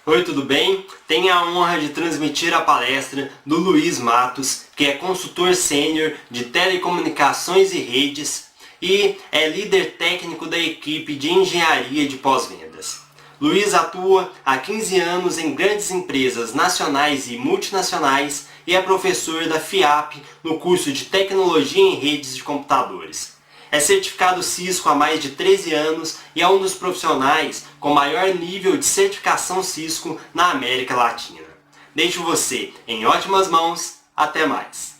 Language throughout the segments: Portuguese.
Oi, tudo bem? Tenho a honra de transmitir a palestra do Luiz Matos, que é consultor sênior de telecomunicações e redes e é líder técnico da equipe de engenharia de pós-vendas. Luiz atua há 15 anos em grandes empresas nacionais e multinacionais e é professor da FIAP no curso de Tecnologia em Redes de Computadores. É certificado Cisco há mais de 13 anos e é um dos profissionais com maior nível de certificação Cisco na América Latina. Deixo você em ótimas mãos. Até mais!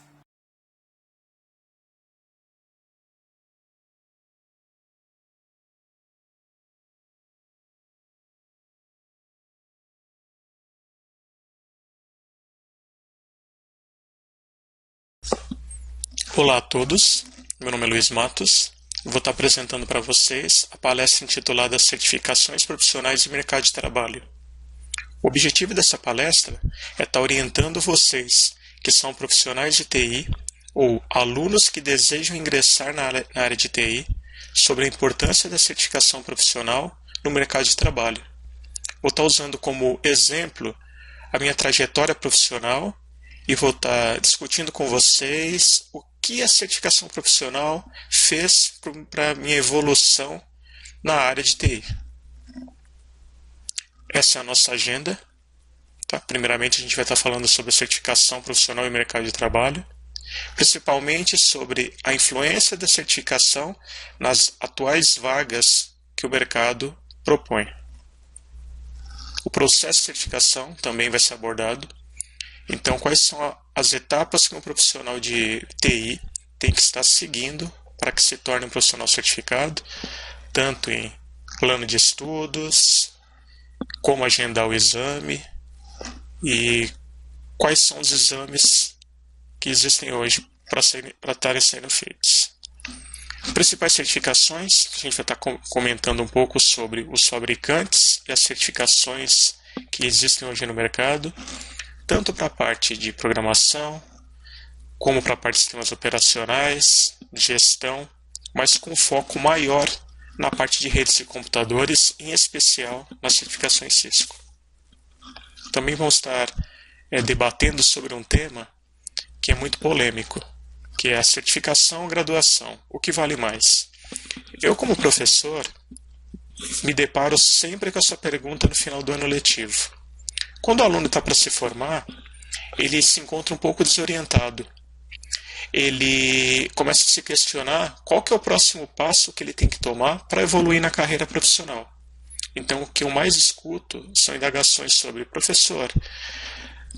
Olá a todos, meu nome é Luiz Matos. Vou estar apresentando para vocês a palestra intitulada Certificações Profissionais de Mercado de Trabalho. O objetivo dessa palestra é estar orientando vocês que são profissionais de TI ou alunos que desejam ingressar na área de TI sobre a importância da certificação profissional no mercado de trabalho. Vou estar usando como exemplo a minha trajetória profissional e vou estar discutindo com vocês o que a certificação profissional fez para a minha evolução na área de TI. Essa é a nossa agenda. Tá? Primeiramente, a gente vai estar falando sobre a certificação profissional e mercado de trabalho, principalmente sobre a influência da certificação nas atuais vagas que o mercado propõe. O processo de certificação também vai ser abordado. Então, quais são as etapas que um profissional de TI tem que estar seguindo para que se torne um profissional certificado, tanto em plano de estudos, como agendar o exame e quais são os exames que existem hoje para estarem sendo feitos. Principais certificações, a gente vai estar comentando um pouco sobre os fabricantes e as certificações que existem hoje no mercado, tanto para a parte de programação, como para a parte de sistemas operacionais, gestão, mas com foco maior na parte de redes de computadores, em especial nas certificações Cisco. Também vamos estar debatendo sobre um tema que é muito polêmico, que é a certificação ou graduação. O que vale mais? Eu, como professor, me deparo sempre com essa pergunta no final do ano letivo. Quando o aluno está para se formar, ele se encontra um pouco desorientado. Ele começa a se questionar qual que é o próximo passo que ele tem que tomar para evoluir na carreira profissional. Então, o que eu mais escuto são indagações sobre: professor,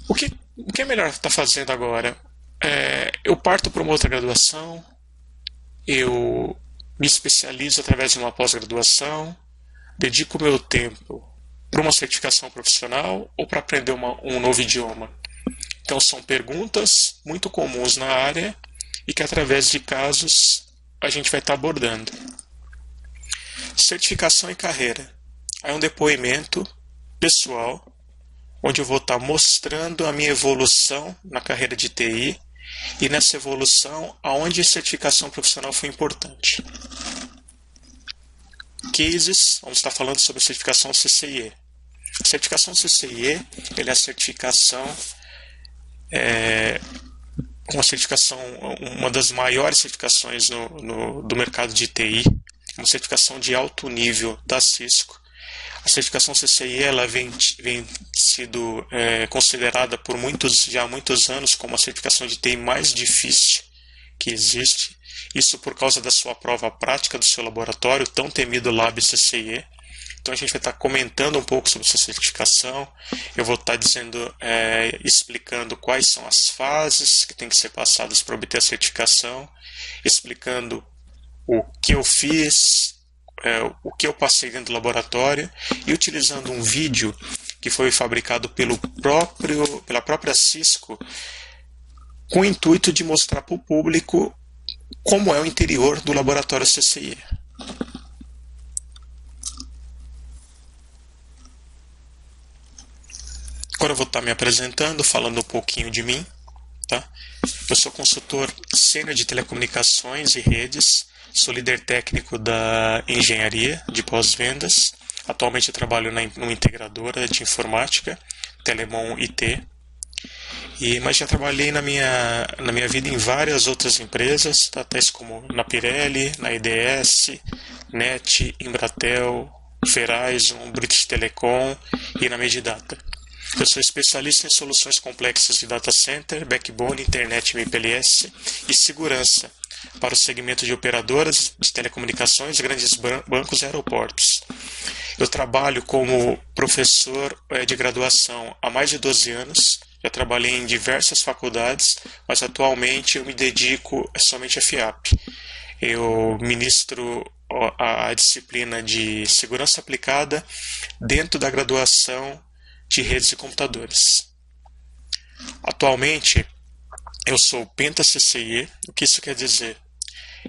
o que é melhor estar fazendo agora? Eu parto para uma outra graduação? Eu me especializo através de uma pós-graduação? Dedico meu tempo para uma certificação profissional ou para aprender um novo idioma? Então, são perguntas muito comuns na área e que, através de casos, a gente vai estar abordando. Certificação e carreira. É um depoimento pessoal, onde eu vou estar mostrando a minha evolução na carreira de TI e nessa evolução, aonde a certificação profissional foi importante. Cases, vamos estar falando sobre a certificação CCIE. A certificação CCIE é a certificação, uma das maiores certificações do mercado de TI, uma certificação de alto nível da Cisco. A certificação CCIE ela vem sido considerada já há muitos anos como a certificação de TI mais difícil que existe. Isso por causa da sua prova prática do seu laboratório, tão temido Lab CCIE. Então a gente vai estar comentando um pouco sobre essa certificação. Eu vou estar explicando quais são as fases que têm que ser passadas para obter a certificação, explicando o que eu fiz, o que eu passei dentro do laboratório e utilizando um vídeo que foi fabricado pela própria Cisco com o intuito de mostrar para o público como é o interior do laboratório CCIE. Agora eu vou estar me apresentando, falando um pouquinho de mim. Tá? Eu sou consultor sênior de telecomunicações e redes, sou líder técnico da engenharia de pós-vendas, Atualmente eu trabalho numa integradora de informática, Telemon IT, mas já trabalhei na minha vida em várias outras empresas, tais como na Pirelli, na IDS, NET, Embratel, Verizon, British Telecom e na Medidata. Eu sou especialista em soluções complexas de data center, backbone, internet MPLS e segurança para o segmento de operadoras de telecomunicações, grandes bancos e aeroportos. Eu trabalho como professor de graduação há mais de 12 anos, já trabalhei em diversas faculdades, mas atualmente eu me dedico somente à FIAP. Eu ministro a disciplina de segurança aplicada dentro da graduação de redes e computadores. Atualmente, eu sou Penta CCIE. O que isso quer dizer?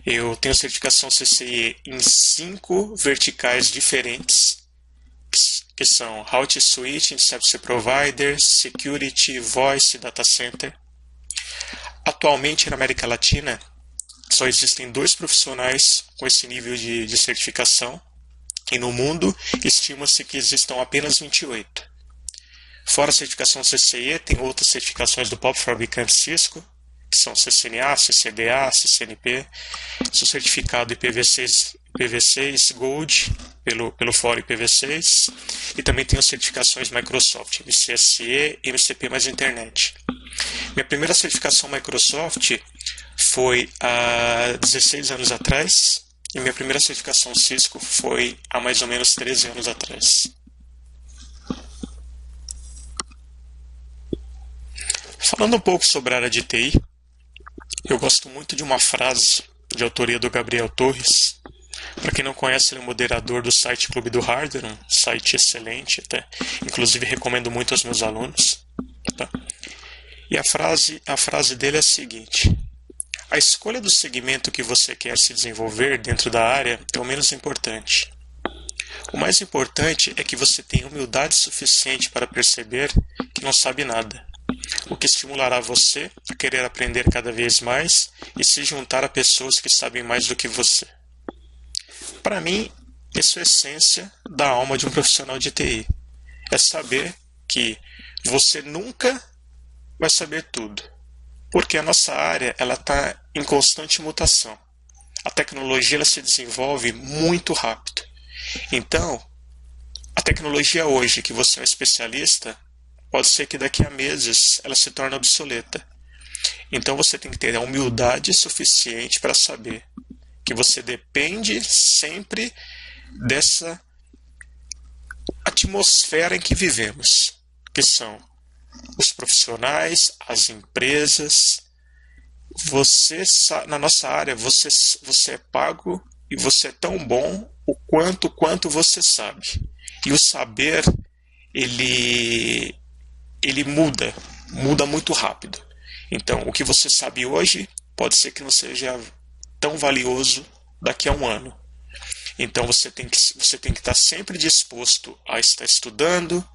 Eu tenho certificação CCIE em 5 verticais diferentes, que são Route Switching, Service Provider, Security, Voice, Data Center. Atualmente, na América Latina, só existem 2 profissionais com esse nível de certificação, e no mundo, estima-se que existam apenas 28. Fora a certificação CCIE, tem outras certificações do próprio fabricante Cisco, que são CCNA, CCDA, CCNP. Sou certificado IPv6 Gold pelo Fórum IPv6 e também tenho certificações Microsoft, MCSE, MCP mais Internet. Minha primeira certificação Microsoft foi há 16 anos atrás e minha primeira certificação Cisco foi há mais ou menos 13 anos atrás. Falando um pouco sobre a área de TI, eu gosto muito de uma frase de autoria do Gabriel Torres. Para quem não conhece, ele é moderador do site Clube do Hardware, um site excelente, até. Inclusive recomendo muito aos meus alunos. Tá? E a frase dele é a seguinte: a escolha do segmento que você quer se desenvolver dentro da área é o menos importante. O mais importante é que você tenha humildade suficiente para perceber que não sabe nada, o que estimulará você a querer aprender cada vez mais e se juntar a pessoas que sabem mais do que você. Para mim, isso é a essência da alma de um profissional de TI. É saber que você nunca vai saber tudo, porque a nossa área está em constante mutação. A tecnologia ela se desenvolve muito rápido. Então, a tecnologia hoje que você é um especialista, pode ser que daqui a meses ela se torne obsoleta. Então você tem que ter a humildade suficiente para saber que você depende sempre dessa atmosfera em que vivemos, que são os profissionais, as empresas. Na nossa área, você é pago e você é tão bom o quanto você sabe. E o saber, ele muda muito rápido. Então, o que você sabe hoje pode ser que não seja tão valioso daqui a um ano. Então, você tem que estar sempre disposto a estar estudando,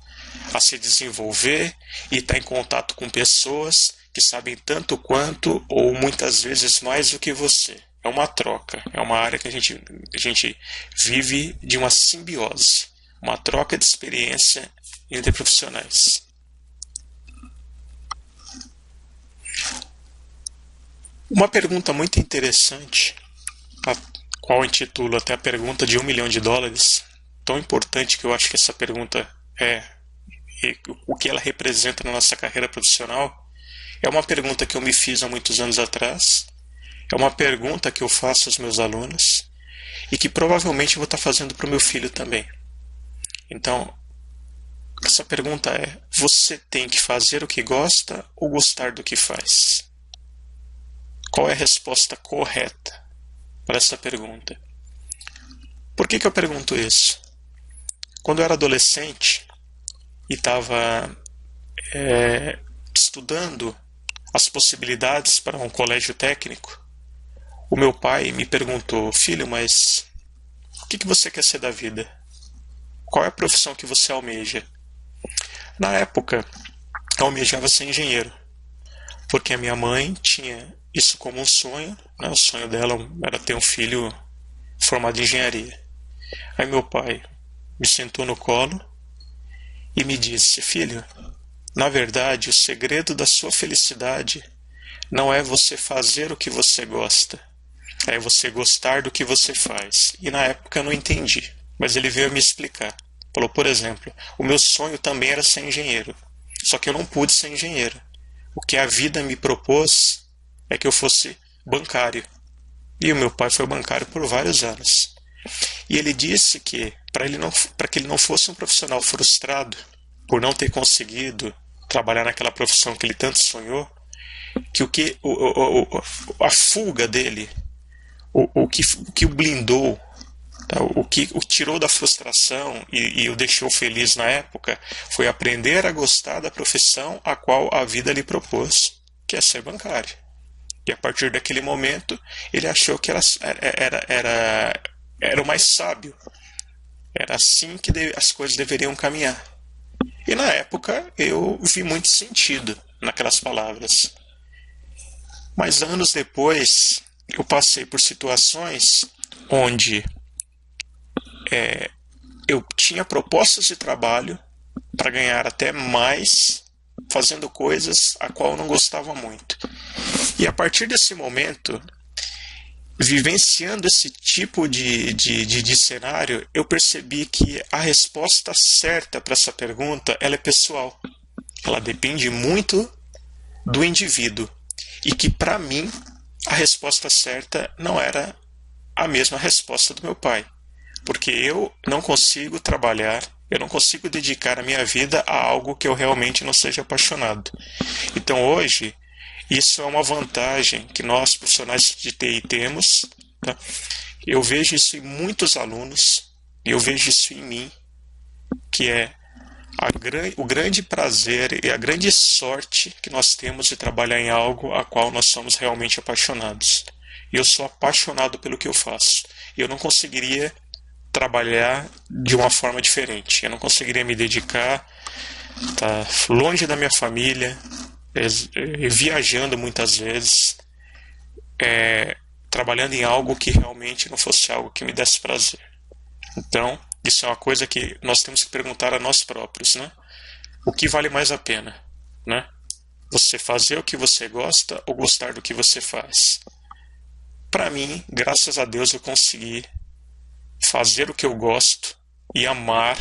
a se desenvolver e estar em contato com pessoas que sabem tanto quanto ou muitas vezes mais do que você. É uma troca, é uma área que a gente vive de uma simbiose, uma troca de experiência entre profissionais. Uma pergunta muito interessante, a qual intitulo até a pergunta de $1 milhão, tão importante que eu acho que essa pergunta o que ela representa na nossa carreira profissional, é uma pergunta que eu me fiz há muitos anos atrás, é uma pergunta que eu faço aos meus alunos e que provavelmente eu vou estar fazendo para o meu filho também. Então, essa pergunta é: você tem que fazer o que gosta ou gostar do que faz? Qual é a resposta correta para essa pergunta? Por que eu pergunto isso? Quando eu era adolescente e estava estudando as possibilidades para um colégio técnico, o meu pai me perguntou: filho, mas o que você quer ser da vida? Qual é a profissão que você almeja? Na época, eu almejava ser engenheiro, porque a minha mãe tinha isso como um sonho, né? O sonho dela era ter um filho formado em engenharia. Aí meu pai: me sentou no colo e me disse: filho, na verdade, o segredo da sua felicidade não é você fazer o que você gosta, é você gostar do que você faz. E na época eu não entendi, mas ele veio me explicar. Falou, por exemplo, o meu sonho também era ser engenheiro, só que eu não pude ser engenheiro. O que a vida me propôs é que eu fosse bancário. E o meu pai foi bancário por vários anos. E ele disse que, para que ele não fosse um profissional frustrado por não ter conseguido trabalhar naquela profissão que ele tanto sonhou, que a fuga dele, o que o blindou, tá? O que o tirou da frustração e o deixou feliz na época, foi aprender a gostar da profissão a qual a vida lhe propôs, que é ser bancário. E a partir daquele momento, ele achou que era o mais sábio. Era assim que as coisas deveriam caminhar. E na época eu vi muito sentido naquelas palavras. Mas anos depois, eu passei por situações onde eu tinha propostas de trabalho para ganhar até mais, fazendo coisas a qual eu não gostava muito. E a partir desse momento, vivenciando esse tipo de cenário, eu percebi que a resposta certa para essa pergunta, ela é pessoal. Ela depende muito do indivíduo. E que, para mim, a resposta certa não era a mesma resposta do meu pai. Porque eu não consigo trabalhar, eu não consigo dedicar a minha vida a algo que eu realmente não seja apaixonado. Então, hoje, isso é uma vantagem que nós, profissionais de TI, temos. Tá? Eu vejo isso em muitos alunos, e eu vejo isso em mim, que é o grande prazer e a grande sorte que nós temos de trabalhar em algo a qual nós somos realmente apaixonados. E eu sou apaixonado pelo que eu faço. E eu não conseguiria trabalhar de uma forma diferente. Eu não conseguiria me dedicar, tá longe da minha família, viajando muitas vezes, trabalhando em algo que realmente não fosse algo que me desse prazer. Então, isso é uma coisa que nós temos que perguntar a nós próprios, né? O que vale mais a pena, né? Você fazer o que você gosta ou gostar do que você faz? Para mim, graças a Deus, eu consegui fazer o que eu gosto e amar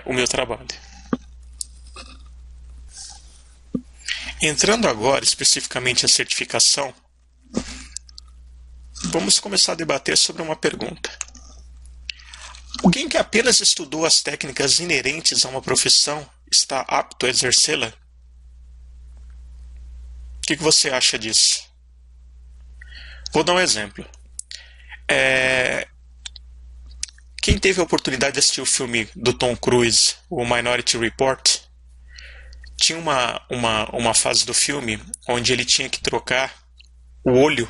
o meu trabalho. Entrando agora especificamente a certificação, vamos começar a debater sobre uma pergunta. Alguém que apenas estudou as técnicas inerentes a uma profissão está apto a exercê-la? O que você acha disso? Vou dar um exemplo. Quem teve a oportunidade de assistir o filme do Tom Cruise, o Minority Report, tinha uma fase do filme onde ele tinha que trocar o olho,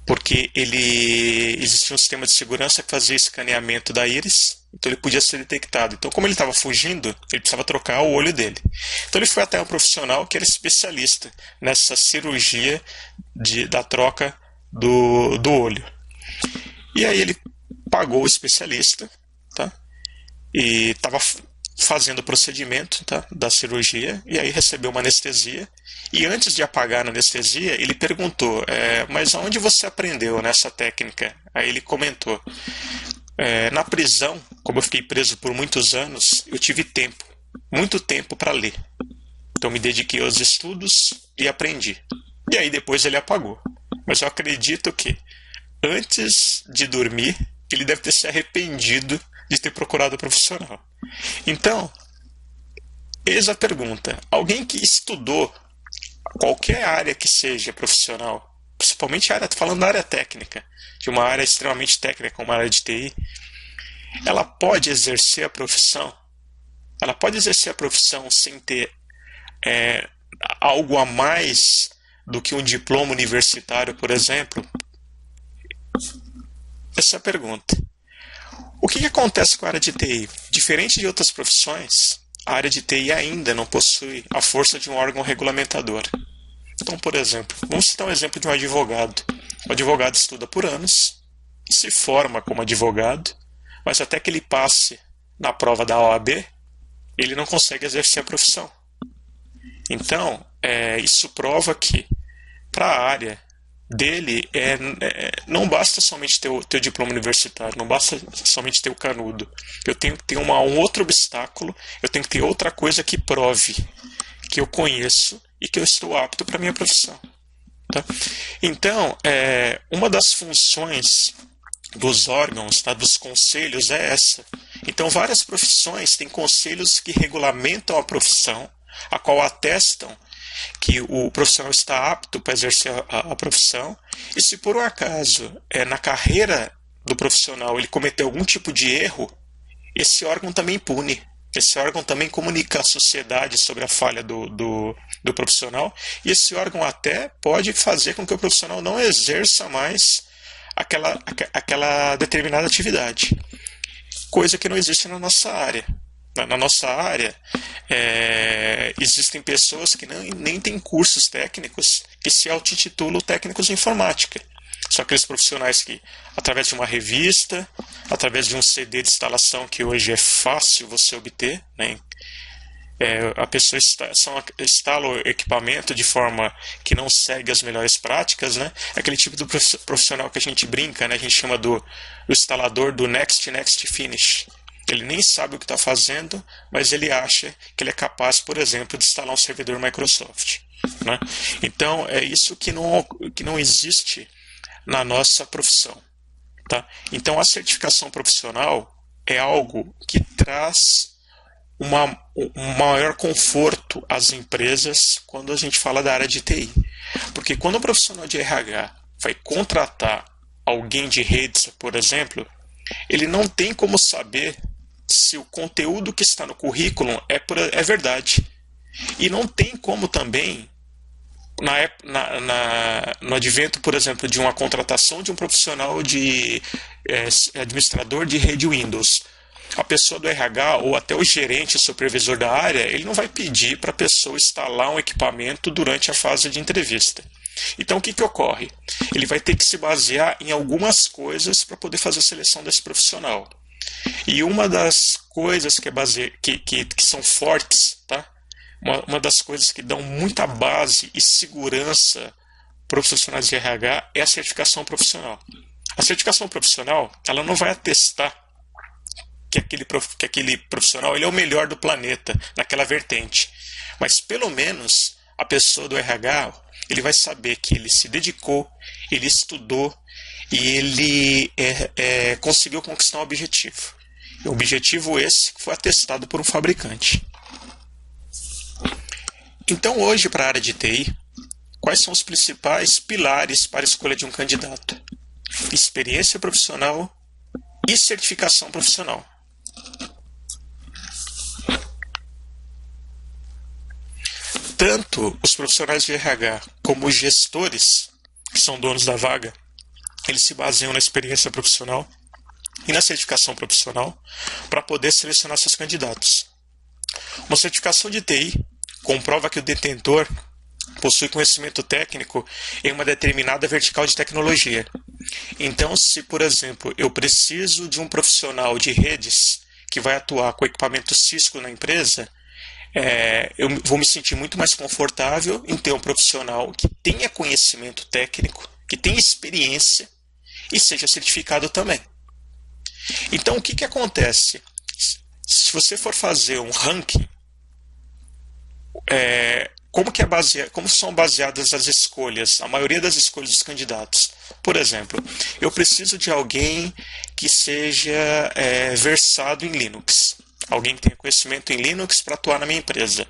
porque existia um sistema de segurança que fazia escaneamento da íris, então ele podia ser detectado. Então, como ele estava fugindo, ele precisava trocar o olho dele. Então ele foi até um profissional que era especialista nessa cirurgia da troca do olho. E aí ele pagou o especialista, tá? E estava fazendo o procedimento, tá, da cirurgia, e aí recebeu uma anestesia. E antes de apagar a anestesia, ele perguntou, mas aonde você aprendeu nessa técnica? Aí ele comentou, na prisão, como eu fiquei preso por muitos anos, eu tive tempo, muito tempo para ler. Então me dediquei aos estudos e aprendi. E aí depois ele apagou. Mas eu acredito que, antes de dormir, ele deve ter se arrependido de ter procurado o profissional. Então, eis a pergunta. Alguém que estudou qualquer área que seja profissional, principalmente falando da área técnica, de uma área extremamente técnica, como a área de TI, ela pode exercer a profissão? Ela pode exercer a profissão sem ter algo a mais do que um diploma universitário, por exemplo? Essa é a pergunta. O que acontece com a área de TI? Diferente de outras profissões, a área de TI ainda não possui a força de um órgão regulamentador. Então, por exemplo, vamos citar um exemplo de um advogado. O advogado estuda por anos, se forma como advogado, mas até que ele passe na prova da OAB, ele não consegue exercer a profissão. Então, isso prova que, para a área dele, não basta somente ter o diploma universitário, não basta somente ter o canudo. Eu tenho que ter um outro obstáculo, eu tenho que ter outra coisa que prove que eu conheço e que eu estou apto para a minha profissão. Tá? Então, uma das funções dos órgãos, tá, dos conselhos, é essa. Então, várias profissões têm conselhos que regulamentam a profissão, a qual atestam que o profissional está apto para exercer a profissão, e se por um acaso na carreira do profissional ele cometeu algum tipo de erro, esse órgão também pune. Esse órgão também comunica à sociedade sobre a falha do profissional, e esse órgão até pode fazer com que o profissional não exerça mais aquela determinada atividade, coisa que não existe na nossa área. Na nossa área, existem pessoas que nem têm cursos técnicos que se auto-intitulam técnicos de informática. São aqueles profissionais que, através de uma revista, através de um CD de instalação que hoje é fácil você obter, né? A pessoa instala o equipamento de forma que não segue as melhores práticas, né? É aquele tipo de profissional que a gente brinca, né? A gente chama do instalador do Next Finish. Ele nem sabe o que está fazendo, mas ele acha que ele é capaz, por exemplo, de instalar um servidor Microsoft, né? Então, é isso que não existe na nossa profissão. Tá? Então, a certificação profissional é algo que traz um maior conforto às empresas quando a gente fala da área de TI. Porque quando o profissional de RH vai contratar alguém de redes, por exemplo, ele não tem como saber se o conteúdo que está no currículo é verdade. E não tem como também, no advento, por exemplo, de uma contratação de um profissional de administrador de rede Windows, a pessoa do RH ou até o gerente, o supervisor da área, ele não vai pedir para a pessoa instalar um equipamento durante a fase de entrevista. Então, o que ocorre? Ele vai ter que se basear em algumas coisas para poder fazer a seleção desse profissional. E uma das coisas que são fortes, tá? Uma das coisas que dão muita base e segurança para os profissionais de RH é a certificação profissional. A certificação profissional, ela não vai atestar que aquele profissional ele é o melhor do planeta naquela vertente, mas pelo menos a pessoa do RH ele vai saber que ele se dedicou, ele estudou e ele conseguiu conquistar um objetivo. E o objetivo esse foi atestado por um fabricante. Então hoje, para a área de TI, quais são os principais pilares para a escolha de um candidato? Experiência profissional e certificação profissional. Tanto os profissionais de RH como os gestores, que são donos da vaga, eles se baseiam na experiência profissional e na certificação profissional para poder selecionar seus candidatos. Uma certificação de TI comprova que o detentor possui conhecimento técnico em uma determinada vertical de tecnologia. Então, se, por exemplo, eu preciso de um profissional de redes que vai atuar com equipamento Cisco na empresa, eu vou me sentir muito mais confortável em ter um profissional que tenha conhecimento técnico, que tenha experiência e seja certificado também. Então, o que acontece? Se você for fazer um ranking, como são baseadas as escolhas, a maioria das escolhas dos candidatos? Por exemplo, eu preciso de alguém que seja versado em Linux. Alguém que tenha conhecimento em Linux para atuar na minha empresa.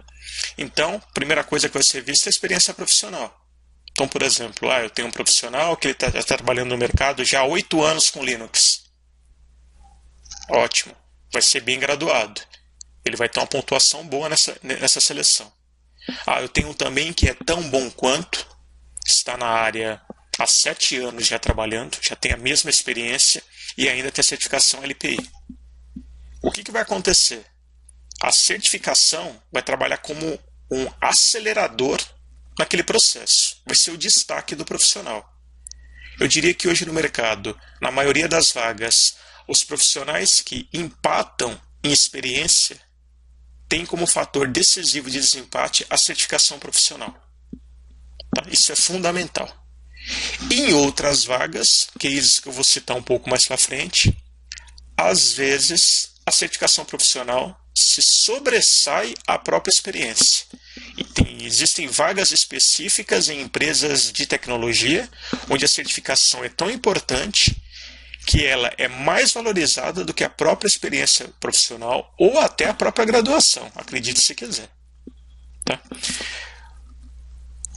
Então, a primeira coisa que vai ser vista é a experiência profissional. Então, por exemplo, eu tenho um profissional que está trabalhando no mercado já há 8 anos com Linux. Ótimo, vai ser bem graduado. Ele vai ter uma pontuação boa nessa seleção. Eu tenho também que é tão bom quanto, está na área há 7 anos já trabalhando, já tem a mesma experiência e ainda tem a certificação LPI. O que vai acontecer? A certificação vai trabalhar como um acelerador naquele processo. Vai ser o destaque do profissional. Eu diria que hoje no mercado, na maioria das vagas, os profissionais que empatam em experiência têm como fator decisivo de desempate a certificação profissional. Tá? Isso é fundamental. Em outras vagas, que é isso que eu vou citar um pouco mais para frente, às vezes a certificação profissional se sobressai à própria experiência. E existem vagas específicas em empresas de tecnologia, onde a certificação é tão importante que ela é mais valorizada do que a própria experiência profissional ou até a própria graduação, acredite se quiser. Tá?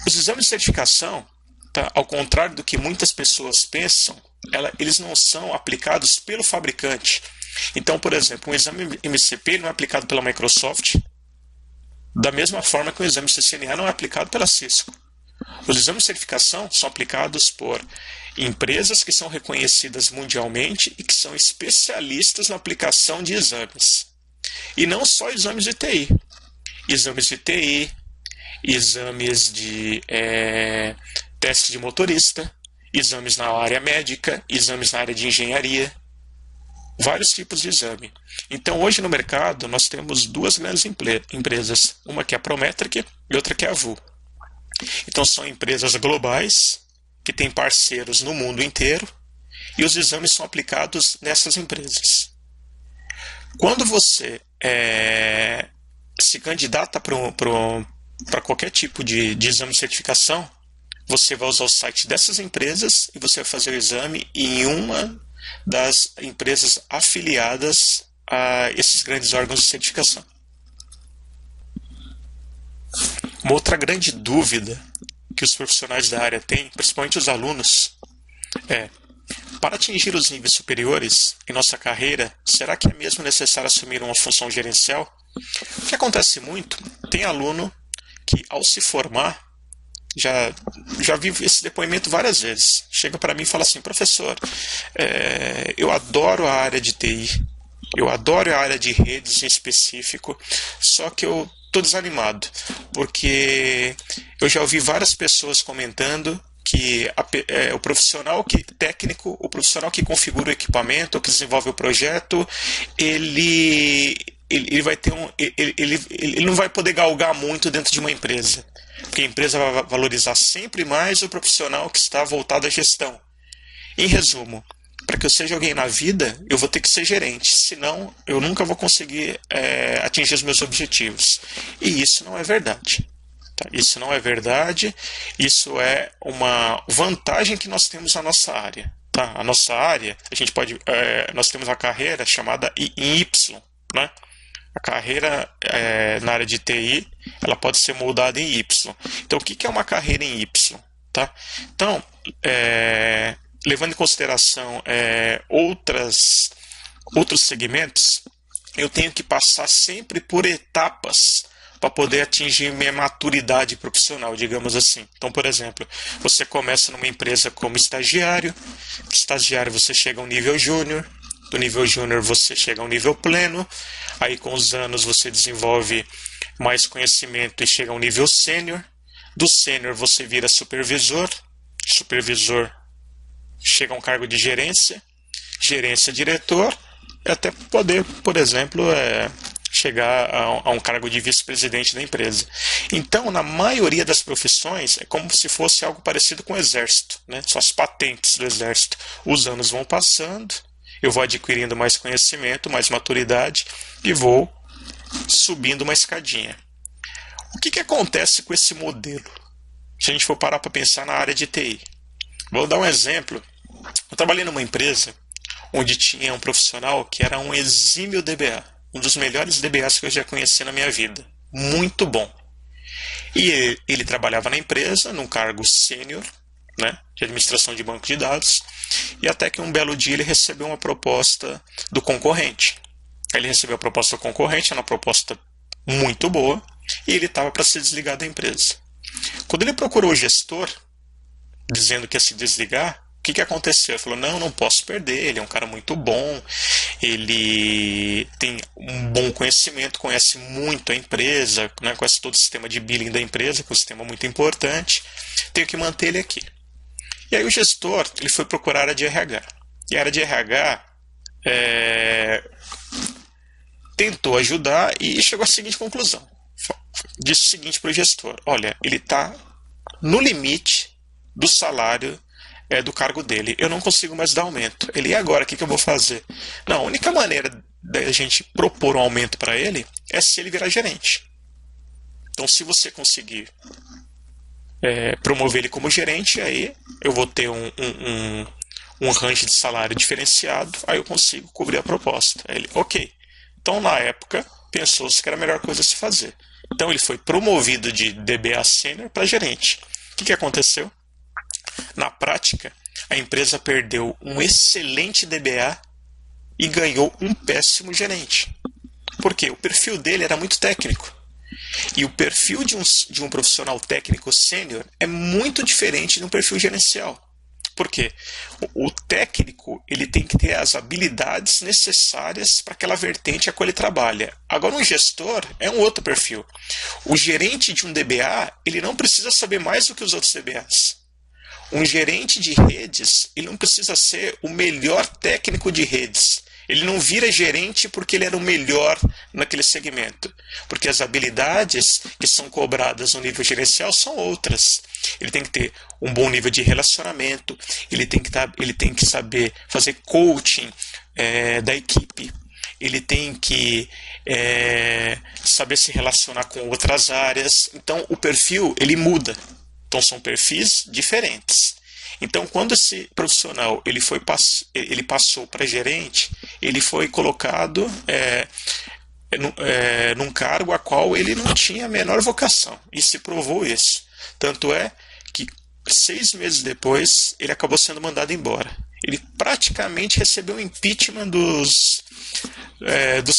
Os exames de certificação, tá, ao contrário do que muitas pessoas pensam, eles não são aplicados pelo fabricante. Então, por exemplo, um exame MCP não é aplicado pela Microsoft, da mesma forma que o exame CCNA não é aplicado pela Cisco. Os exames de certificação são aplicados por empresas que são reconhecidas mundialmente e que são especialistas na aplicação de exames. E não só exames de TI. Exames de TI, exames de teste de motorista, exames na área médica, exames na área de engenharia, vários tipos de exame. Então, hoje no mercado, nós temos duas grandes empresas, uma que é a Prometric e outra que é a VU. Então, são empresas globais que têm parceiros no mundo inteiro e os exames são aplicados nessas empresas. Quando você se candidata para qualquer tipo de exame de certificação, você vai usar o site dessas empresas e você vai fazer o exame em uma das empresas afiliadas a esses grandes órgãos de certificação. Uma outra grande dúvida que os profissionais da área têm, principalmente os alunos, para atingir os níveis superiores em nossa carreira, será que é mesmo necessário assumir uma função gerencial? O que acontece muito, tem aluno que ao se formar, já vi esse depoimento várias vezes, chega para mim e fala assim: professor, eu adoro a área de TI, eu adoro a área de redes em específico, só que eu estou desanimado, porque eu já ouvi várias pessoas comentando que o profissional técnico, o profissional que configura o equipamento, que desenvolve o projeto, ele vai ter ele não vai poder galgar muito dentro de uma empresa, porque a empresa vai valorizar sempre mais o profissional que está voltado à gestão. Em resumo, para que eu seja alguém na vida, eu vou ter que ser gerente, senão eu nunca vou conseguir atingir os meus objetivos. E isso não é verdade. Tá? Isso não é verdade, isso é uma vantagem que nós temos na nossa área. Tá? A nossa área, nós temos uma carreira chamada em Y, né? A carreira na área de TI, ela pode ser moldada em Y. Então, o que é uma carreira em Y? Tá? Então, levando em consideração outros segmentos, eu tenho que passar sempre por etapas para poder atingir minha maturidade profissional, digamos assim. Então, por exemplo, você começa numa empresa como estagiário você chega a um nível júnior, do nível júnior você chega a um nível pleno, aí com os anos você desenvolve mais conhecimento e chega a um nível sênior, do sênior você vira supervisor chega a um cargo de gerência diretor, e até poder, por exemplo, chegar a um cargo de vice-presidente da empresa. Então, na maioria das profissões, é como se fosse algo parecido com o exército, né? São as patentes do exército. Os anos vão passando, eu vou adquirindo mais conhecimento, mais maturidade e vou subindo uma escadinha. O que acontece com esse modelo? Se a gente for parar para pensar na área de TI. Vou dar um exemplo. Eu trabalhei numa empresa onde tinha um profissional que era um exímio DBA. Um dos melhores DBAs que eu já conheci na minha vida. Muito bom. E ele trabalhava na empresa, num cargo sênior, né, de administração de banco de dados, e até que um belo dia ele recebeu uma proposta do concorrente. Ele recebeu a proposta do concorrente, era uma proposta muito boa, e ele estava para se desligar da empresa. Quando ele procurou o gestor, dizendo que ia se desligar, o que aconteceu? Ele falou: não posso perder, ele é um cara muito bom, ele tem um bom conhecimento, conhece muito a empresa, né, conhece todo o sistema de billing da empresa, que é um sistema muito importante, tenho que manter ele aqui. E aí o gestor ele foi procurar a área de RH. E a área de RH tentou ajudar e chegou à seguinte conclusão. Disse o seguinte para o gestor: olha, ele está no limite do salário do cargo dele. Eu não consigo mais dar aumento. Ele, e agora, o que eu vou fazer? Não, a única maneira da gente propor um aumento para ele é se ele virar gerente. Então, se você conseguir promover ele como gerente, aí eu vou ter um range de salário diferenciado, aí eu consigo cobrir a proposta. Aí ele, ok. Então, na época, pensou-se que era a melhor coisa a se fazer. Então, ele foi promovido de DBA Sênior para gerente. O que aconteceu? Na prática, a empresa perdeu um excelente DBA e ganhou um péssimo gerente. Por quê? O perfil dele era muito técnico. E o perfil de um profissional técnico sênior é muito diferente de um perfil gerencial. Por quê? O técnico ele tem que ter as habilidades necessárias para aquela vertente a qual ele trabalha. Agora, um gestor é um outro perfil. O gerente de um DBA ele não precisa saber mais do que os outros DBAs. Um gerente de redes ele não precisa ser o melhor técnico de redes. Ele não vira gerente porque ele era o melhor naquele segmento. Porque as habilidades que são cobradas no nível gerencial são outras. Ele tem que ter um bom nível de relacionamento, ele tem que saber fazer coaching da equipe, ele tem que saber se relacionar com outras áreas. Então, o perfil ele muda. Então, são perfis diferentes. Então, quando esse profissional ele passou para gerente, ele foi colocado num cargo a qual ele não tinha a menor vocação. E se provou isso. Tanto é que 6 meses depois, ele acabou sendo mandado embora. Ele praticamente recebeu um impeachment dos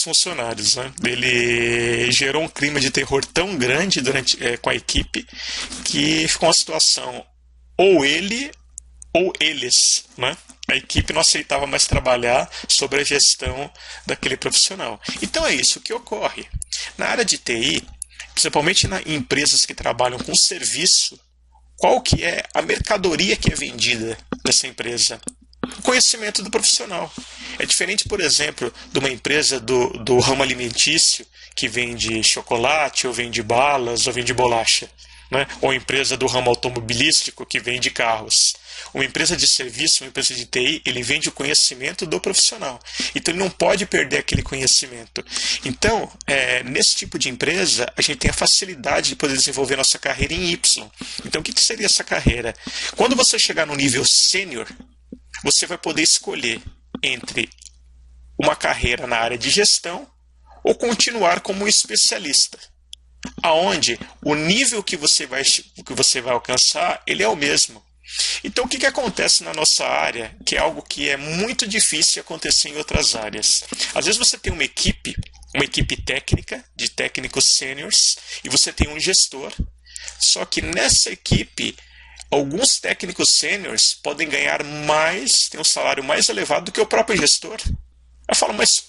funcionários, né? Ele gerou um clima de terror tão grande com a equipe que ficou uma situação ou ele ou eles, né? A equipe não aceitava mais trabalhar sobre a gestão daquele profissional. Então é isso que ocorre. Na área de TI, principalmente em empresas que trabalham com serviço, qual que é a mercadoria que é vendida nessa empresa? O conhecimento do profissional. É diferente, por exemplo, de uma empresa do ramo alimentício que vende chocolate, ou vende balas, ou vende bolacha. Né? Ou empresa do ramo automobilístico que vende carros. Uma empresa de serviço, uma empresa de TI, ele vende o conhecimento do profissional. Então, ele não pode perder aquele conhecimento. Então, nesse tipo de empresa, a gente tem a facilidade de poder desenvolver nossa carreira em Y. Então, o que seria essa carreira? Quando você chegar no nível sênior, você vai poder escolher entre uma carreira na área de gestão ou continuar como um especialista, aonde o nível que você vai alcançar ele é o mesmo. Então, o que acontece na nossa área, que é algo que é muito difícil acontecer em outras áreas? Às vezes você tem uma equipe técnica, de técnicos sêniors, e você tem um gestor, só que nessa equipe, alguns técnicos sêniors podem ganhar mais, ter um salário mais elevado do que o próprio gestor. Eu falo, mas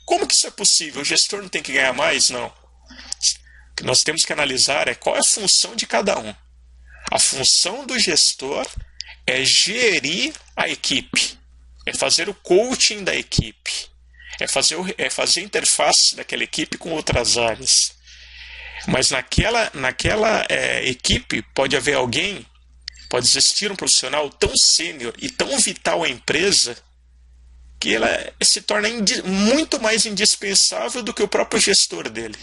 como que isso é possível? O gestor não tem que ganhar mais? Não. O que nós temos que analisar é qual é a função de cada um. A função do gestor é gerir a equipe, é fazer o coaching da equipe, é fazer a interface daquela equipe com outras áreas. Mas naquela equipe pode haver alguém, pode existir um profissional tão sênior e tão vital à empresa que ela se torna muito mais indispensável do que o próprio gestor dele.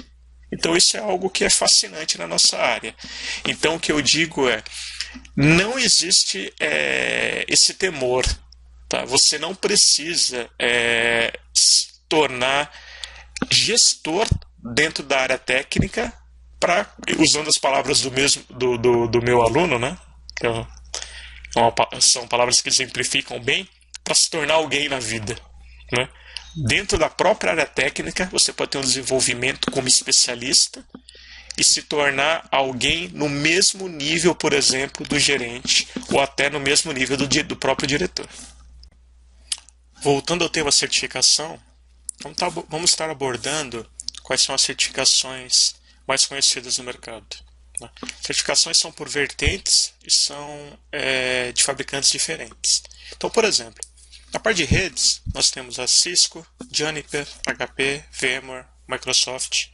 Então isso é algo que é fascinante na nossa área. Então o que eu digo não existe esse temor. Tá? Você não precisa se tornar gestor dentro da área técnica, usando as palavras do meu aluno, né? São palavras que exemplificam bem, para se tornar alguém na vida. Né? Dentro da própria área técnica, você pode ter um desenvolvimento como especialista e se tornar alguém no mesmo nível, por exemplo, do gerente, ou até no mesmo nível do próprio diretor. Voltando ao tema certificação, vamos estar abordando quais são as certificações mais conhecidas no mercado. Certificações são por vertentes e são de fabricantes diferentes. Então, por exemplo, Na parte de redes, nós temos a Cisco, Juniper, HP, VMware, Microsoft.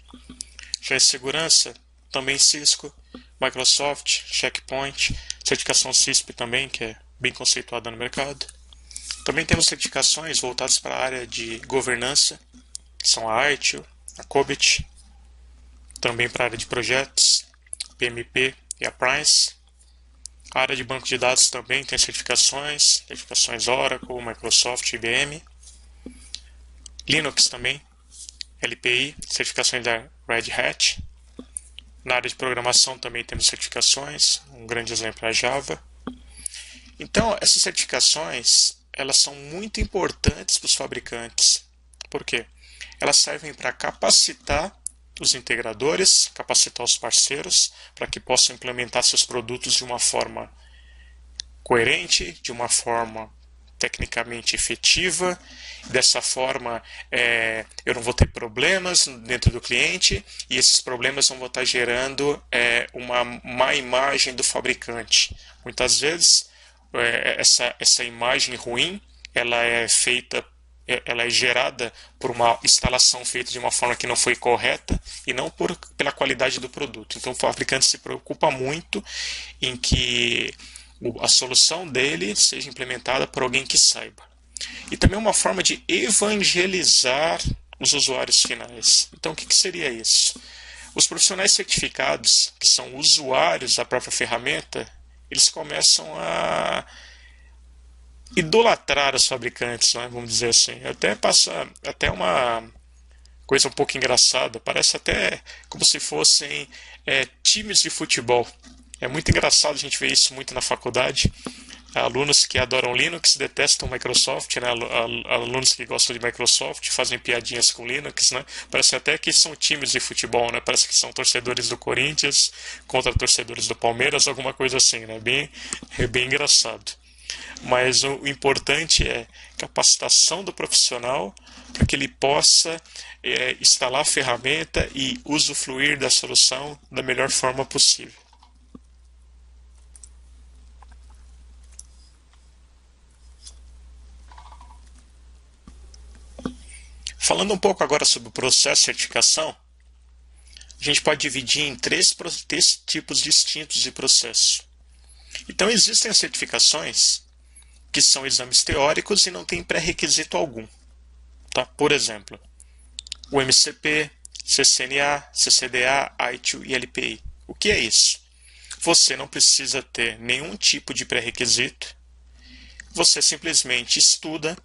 Já em segurança, também Cisco, Microsoft, Checkpoint, certificação CISP também, que é bem conceituada no mercado. Também temos certificações voltadas para a área de governança, que são a ITIL, a COBIT, também para a área de projetos, PMP e a PRINCE. A área de banco de dados também tem certificações Oracle, Microsoft, IBM. Linux também, LPI, certificações da Red Hat. Na área de programação também temos certificações, um grande exemplo é a Java. Então, essas certificações, elas são muito importantes para os fabricantes. Por quê? Elas servem para capacitar os integradores, capacitar os parceiros, para que possam implementar seus produtos de uma forma coerente, de uma forma tecnicamente efetiva. Dessa forma, eu não vou ter problemas dentro do cliente e esses problemas não vão estar gerando uma má imagem do fabricante. Muitas vezes, essa imagem ruim, ela é gerada por uma instalação feita de uma forma que não foi correta e não pela qualidade do produto. Então o fabricante se preocupa muito em que a solução dele seja implementada por alguém que saiba. E também uma forma de evangelizar os usuários finais. Então o que seria isso? Os profissionais certificados, que são usuários da própria ferramenta, eles começam a idolatrar os fabricantes, né? Vamos dizer assim. Até passa até uma coisa um pouco engraçada, parece até como se fossem times de futebol. É muito engraçado, a gente vê isso muito na faculdade. Alunos que adoram Linux detestam Microsoft, né? Alunos que gostam de Microsoft fazem piadinhas com Linux, né? Parece até que são times de futebol, né? Parece que são torcedores do Corinthians contra torcedores do Palmeiras, alguma coisa assim, né? É bem engraçado. Mas o importante é capacitação do profissional para que ele possa instalar a ferramenta e usufruir da solução da melhor forma possível. Falando um pouco agora sobre o processo de certificação, a gente pode dividir em três tipos distintos de processo. Então existem as certificações que são exames teóricos e não tem pré-requisito algum. Tá? Por exemplo, o MCP, CCNA, CCDA, ITIL e LPI. O que é isso? Você não precisa ter nenhum tipo de pré-requisito, você simplesmente estuda,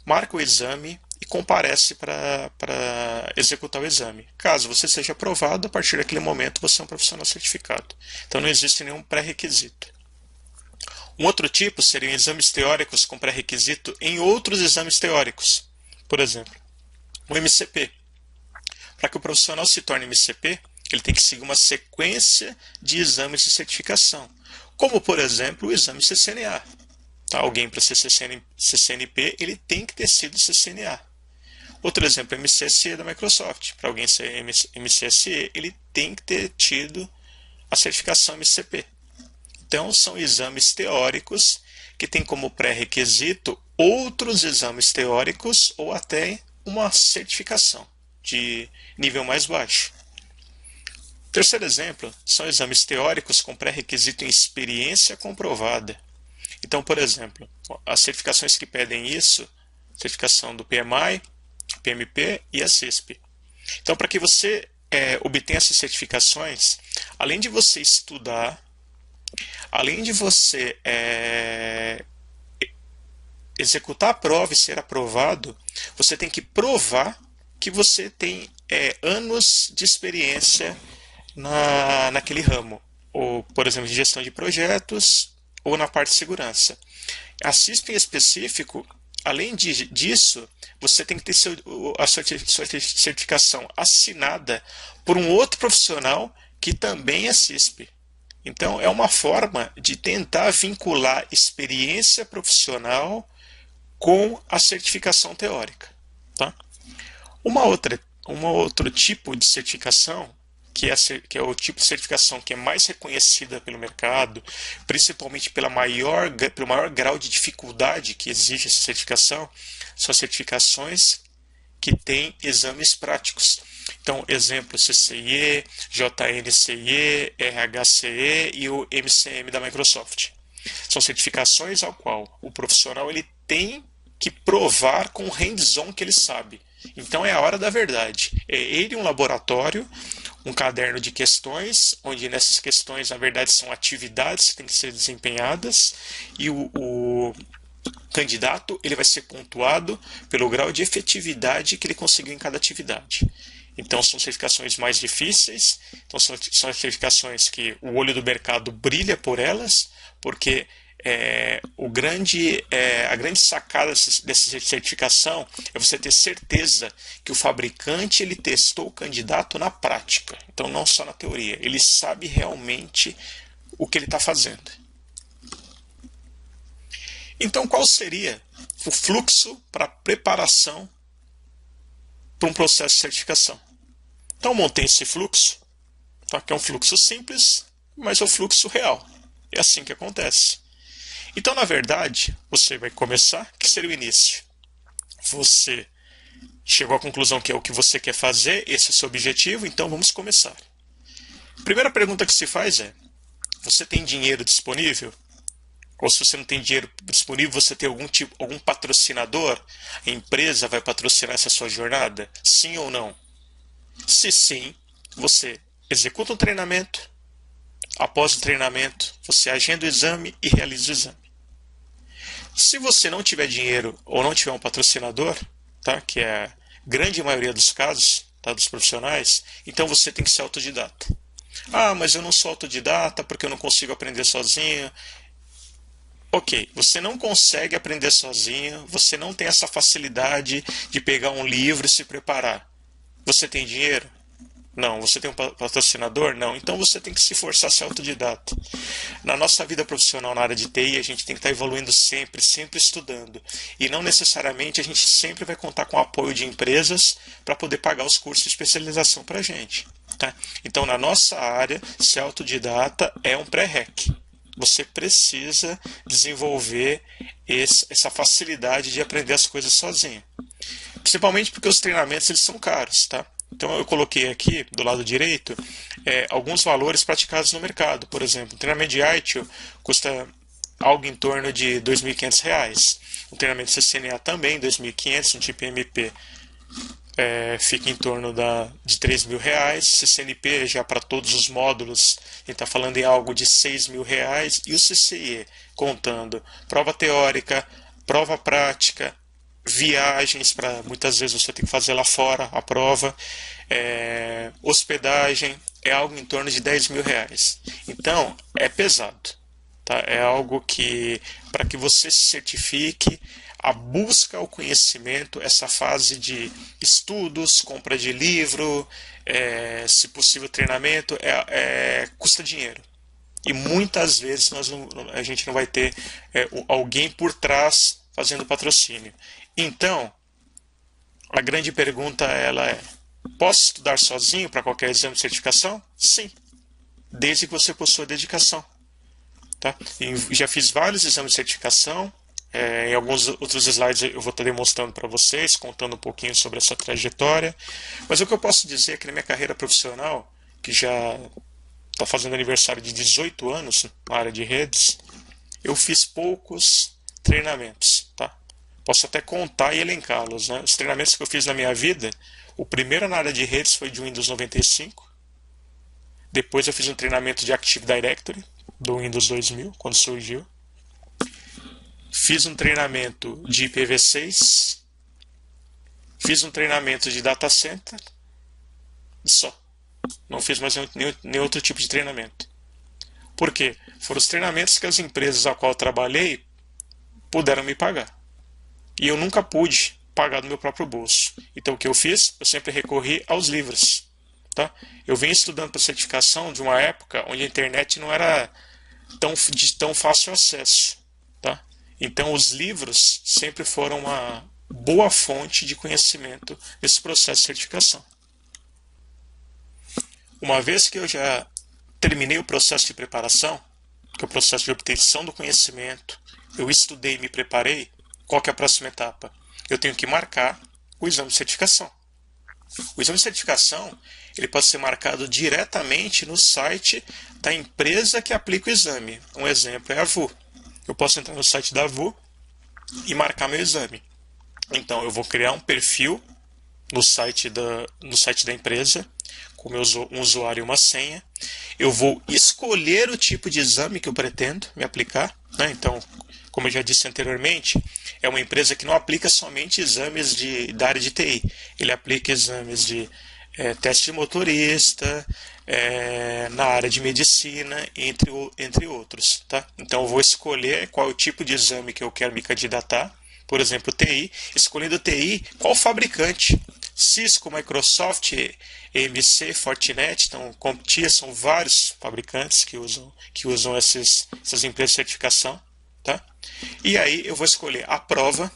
marca o exame e comparece para executar o exame. Caso você seja aprovado, a partir daquele momento você é um profissional certificado. Então não existe nenhum pré-requisito. Um outro tipo seriam exames teóricos com pré-requisito em outros exames teóricos. Por exemplo, o MCP. Para que o profissional se torne MCP, ele tem que seguir uma sequência de exames de certificação, como, por exemplo, o exame CCNA. Tá? Alguém para ser CCNP, ele tem que ter sido CCNA. Outro exemplo é o MCSE da Microsoft. Para alguém ser MCSE, ele tem que ter tido a certificação MCP. Então, são exames teóricos que têm como pré-requisito outros exames teóricos ou até uma certificação de nível mais baixo. Terceiro exemplo são exames teóricos com pré-requisito em experiência comprovada. Então, por exemplo, as certificações que pedem isso, certificação do PMI, PMP e a CISP. Então, para que você obtenha essas certificações, além de você estudar, além de você executar a prova e ser aprovado, você tem que provar que você tem anos de experiência naquele ramo, ou, por exemplo, de gestão de projetos, ou na parte de segurança. A CISP em específico, além disso, você tem que ter a sua certificação assinada por um outro profissional que também é CISP. Então, é uma forma de tentar vincular experiência profissional com a certificação teórica. Tá? Um outro tipo de certificação que é o tipo de certificação que é mais reconhecida pelo mercado, principalmente pelo maior grau de dificuldade que exige essa certificação, são certificações que têm exames práticos. Então, exemplo, CCIE, JNCIE, RHCE e o MCM da Microsoft. São certificações ao qual o profissional ele tem que provar com o hands-on que ele sabe. Então é a hora da verdade. É ele um laboratório, um caderno de questões, onde nessas questões, na verdade, são atividades que têm que ser desempenhadas, e o candidato ele vai ser pontuado pelo grau de efetividade que ele conseguiu em cada atividade. Então são certificações mais difíceis, então são certificações que o olho do mercado brilha por elas, porque a grande sacada dessa certificação é você ter certeza que o fabricante ele testou o candidato na prática, então não só na teoria, ele sabe realmente o que ele está fazendo. Então qual seria o fluxo para a preparação para um processo de certificação? Então montei esse fluxo, tá? Que é um fluxo simples, mas é o fluxo real. É assim que acontece. Então, na verdade, você vai começar, que seria o início. Você chegou à conclusão que é o que você quer fazer, esse é o seu objetivo, então vamos começar. Primeira pergunta que se faz é, você tem dinheiro disponível? Ou se você não tem dinheiro disponível, você tem algum patrocinador? A empresa vai patrocinar essa sua jornada? Sim ou não? Se sim, você executa um treinamento. Após o treinamento, você agenda o exame e realiza o exame. Se você não tiver dinheiro ou não tiver um patrocinador, tá, que é a grande maioria dos casos, tá, dos profissionais, então você tem que ser autodidata. Ah, mas eu não sou autodidata porque eu não consigo aprender sozinho. Ok, você não consegue aprender sozinho, você não tem essa facilidade de pegar um livro e se preparar. Você tem dinheiro? Não. Você tem um patrocinador? Não. Então você tem que se forçar a ser autodidata. Na nossa vida profissional na área de TI, a gente tem que estar evoluindo sempre, sempre estudando. E não necessariamente a gente sempre vai contar com o apoio de empresas para poder pagar os cursos de especialização para a gente. Tá? Então, na nossa área, ser autodidata é um pré-req. Você precisa desenvolver essa facilidade de aprender as coisas sozinho. Principalmente porque os treinamentos eles são caros, tá? Então eu coloquei aqui, do lado direito, alguns valores praticados no mercado. Por exemplo, o treinamento de ITIL custa algo em torno de R$ 2.500. O treinamento de CCNA também, R$ 2.500. Um tipo MP fica em torno de R$ 3.000. CCNP, já para todos os módulos, ele está falando em algo de R$ 6.000. E o CCIE, contando prova teórica, prova prática, viagens, para muitas vezes você tem que fazer lá fora a prova, hospedagem, é algo em torno de R$ 10.000. Então, é pesado. Tá? É algo que, para que você se certifique, a busca ao conhecimento, essa fase de estudos, compra de livro, se possível treinamento, custa dinheiro. E muitas vezes a gente não vai ter alguém por trás fazendo patrocínio. Então, a grande pergunta ela é: posso estudar sozinho para qualquer exame de certificação? Sim, desde que você possua dedicação. Tá? Já fiz vários exames de certificação. Em alguns outros slides eu vou estar demonstrando para vocês, contando um pouquinho sobre essa trajetória. Mas o que eu posso dizer é que na minha carreira profissional, que já está fazendo aniversário de 18 anos na área de redes, eu fiz poucos treinamentos. Tá? Posso até contar e elencá-los. Né? Os treinamentos que eu fiz na minha vida, o primeiro na área de redes foi de Windows 95. Depois eu fiz um treinamento de Active Directory, do Windows 2000, quando surgiu. Fiz um treinamento de IPv6. Fiz um treinamento de Data Center. E só. Não fiz mais nenhum outro tipo de treinamento. Por quê? Foram os treinamentos que as empresas a qual eu trabalhei puderam me pagar. E eu nunca pude pagar do meu próprio bolso. Então o que eu fiz? Eu sempre recorri aos livros. Tá? Eu venho estudando para certificação de uma época onde a internet não era de tão fácil acesso. Tá? Então os livros sempre foram uma boa fonte de conhecimento nesse processo de certificação. Uma vez que eu já terminei o processo de preparação, que é o processo de obtenção do conhecimento, eu estudei e me preparei, qual que é a próxima etapa? Eu tenho que marcar o exame de certificação. O exame de certificação ele pode ser marcado diretamente no site da empresa que aplica o exame. Um exemplo é a VU. Eu posso entrar no site da VU e marcar meu exame. Então, eu vou criar um perfil no site da empresa, com um usuário e uma senha. Eu vou escolher o tipo de exame que eu pretendo me aplicar, né? Então, como eu já disse anteriormente, é uma empresa que não aplica somente exames da área de TI. Ele aplica exames de teste de motorista, na área de medicina, entre outros. Tá? Então, eu vou escolher qual é o tipo de exame que eu quero me candidatar. Por exemplo, TI. Escolhendo TI, qual fabricante? Cisco, Microsoft, EMC, Fortinet, então CompTIA, são vários fabricantes que usam essas empresas de certificação. Tá? E aí eu vou escolher a prova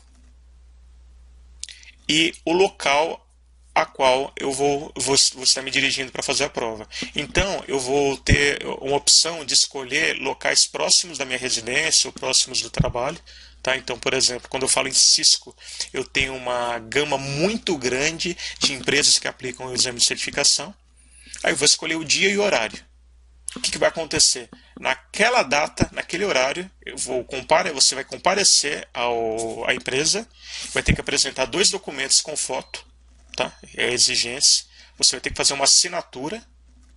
e o local a qual eu vou estar me dirigindo para fazer a prova. Então, eu vou ter uma opção de escolher locais próximos da minha residência ou próximos do trabalho. Tá? Então, por exemplo, quando eu falo em Cisco, eu tenho uma gama muito grande de empresas que aplicam o exame de certificação. Aí eu vou escolher o dia e o horário. O que vai acontecer? Naquela data, naquele horário, você vai comparecer à empresa, vai ter que apresentar 2 documentos com foto, tá? É a exigência. Você vai ter que fazer uma assinatura,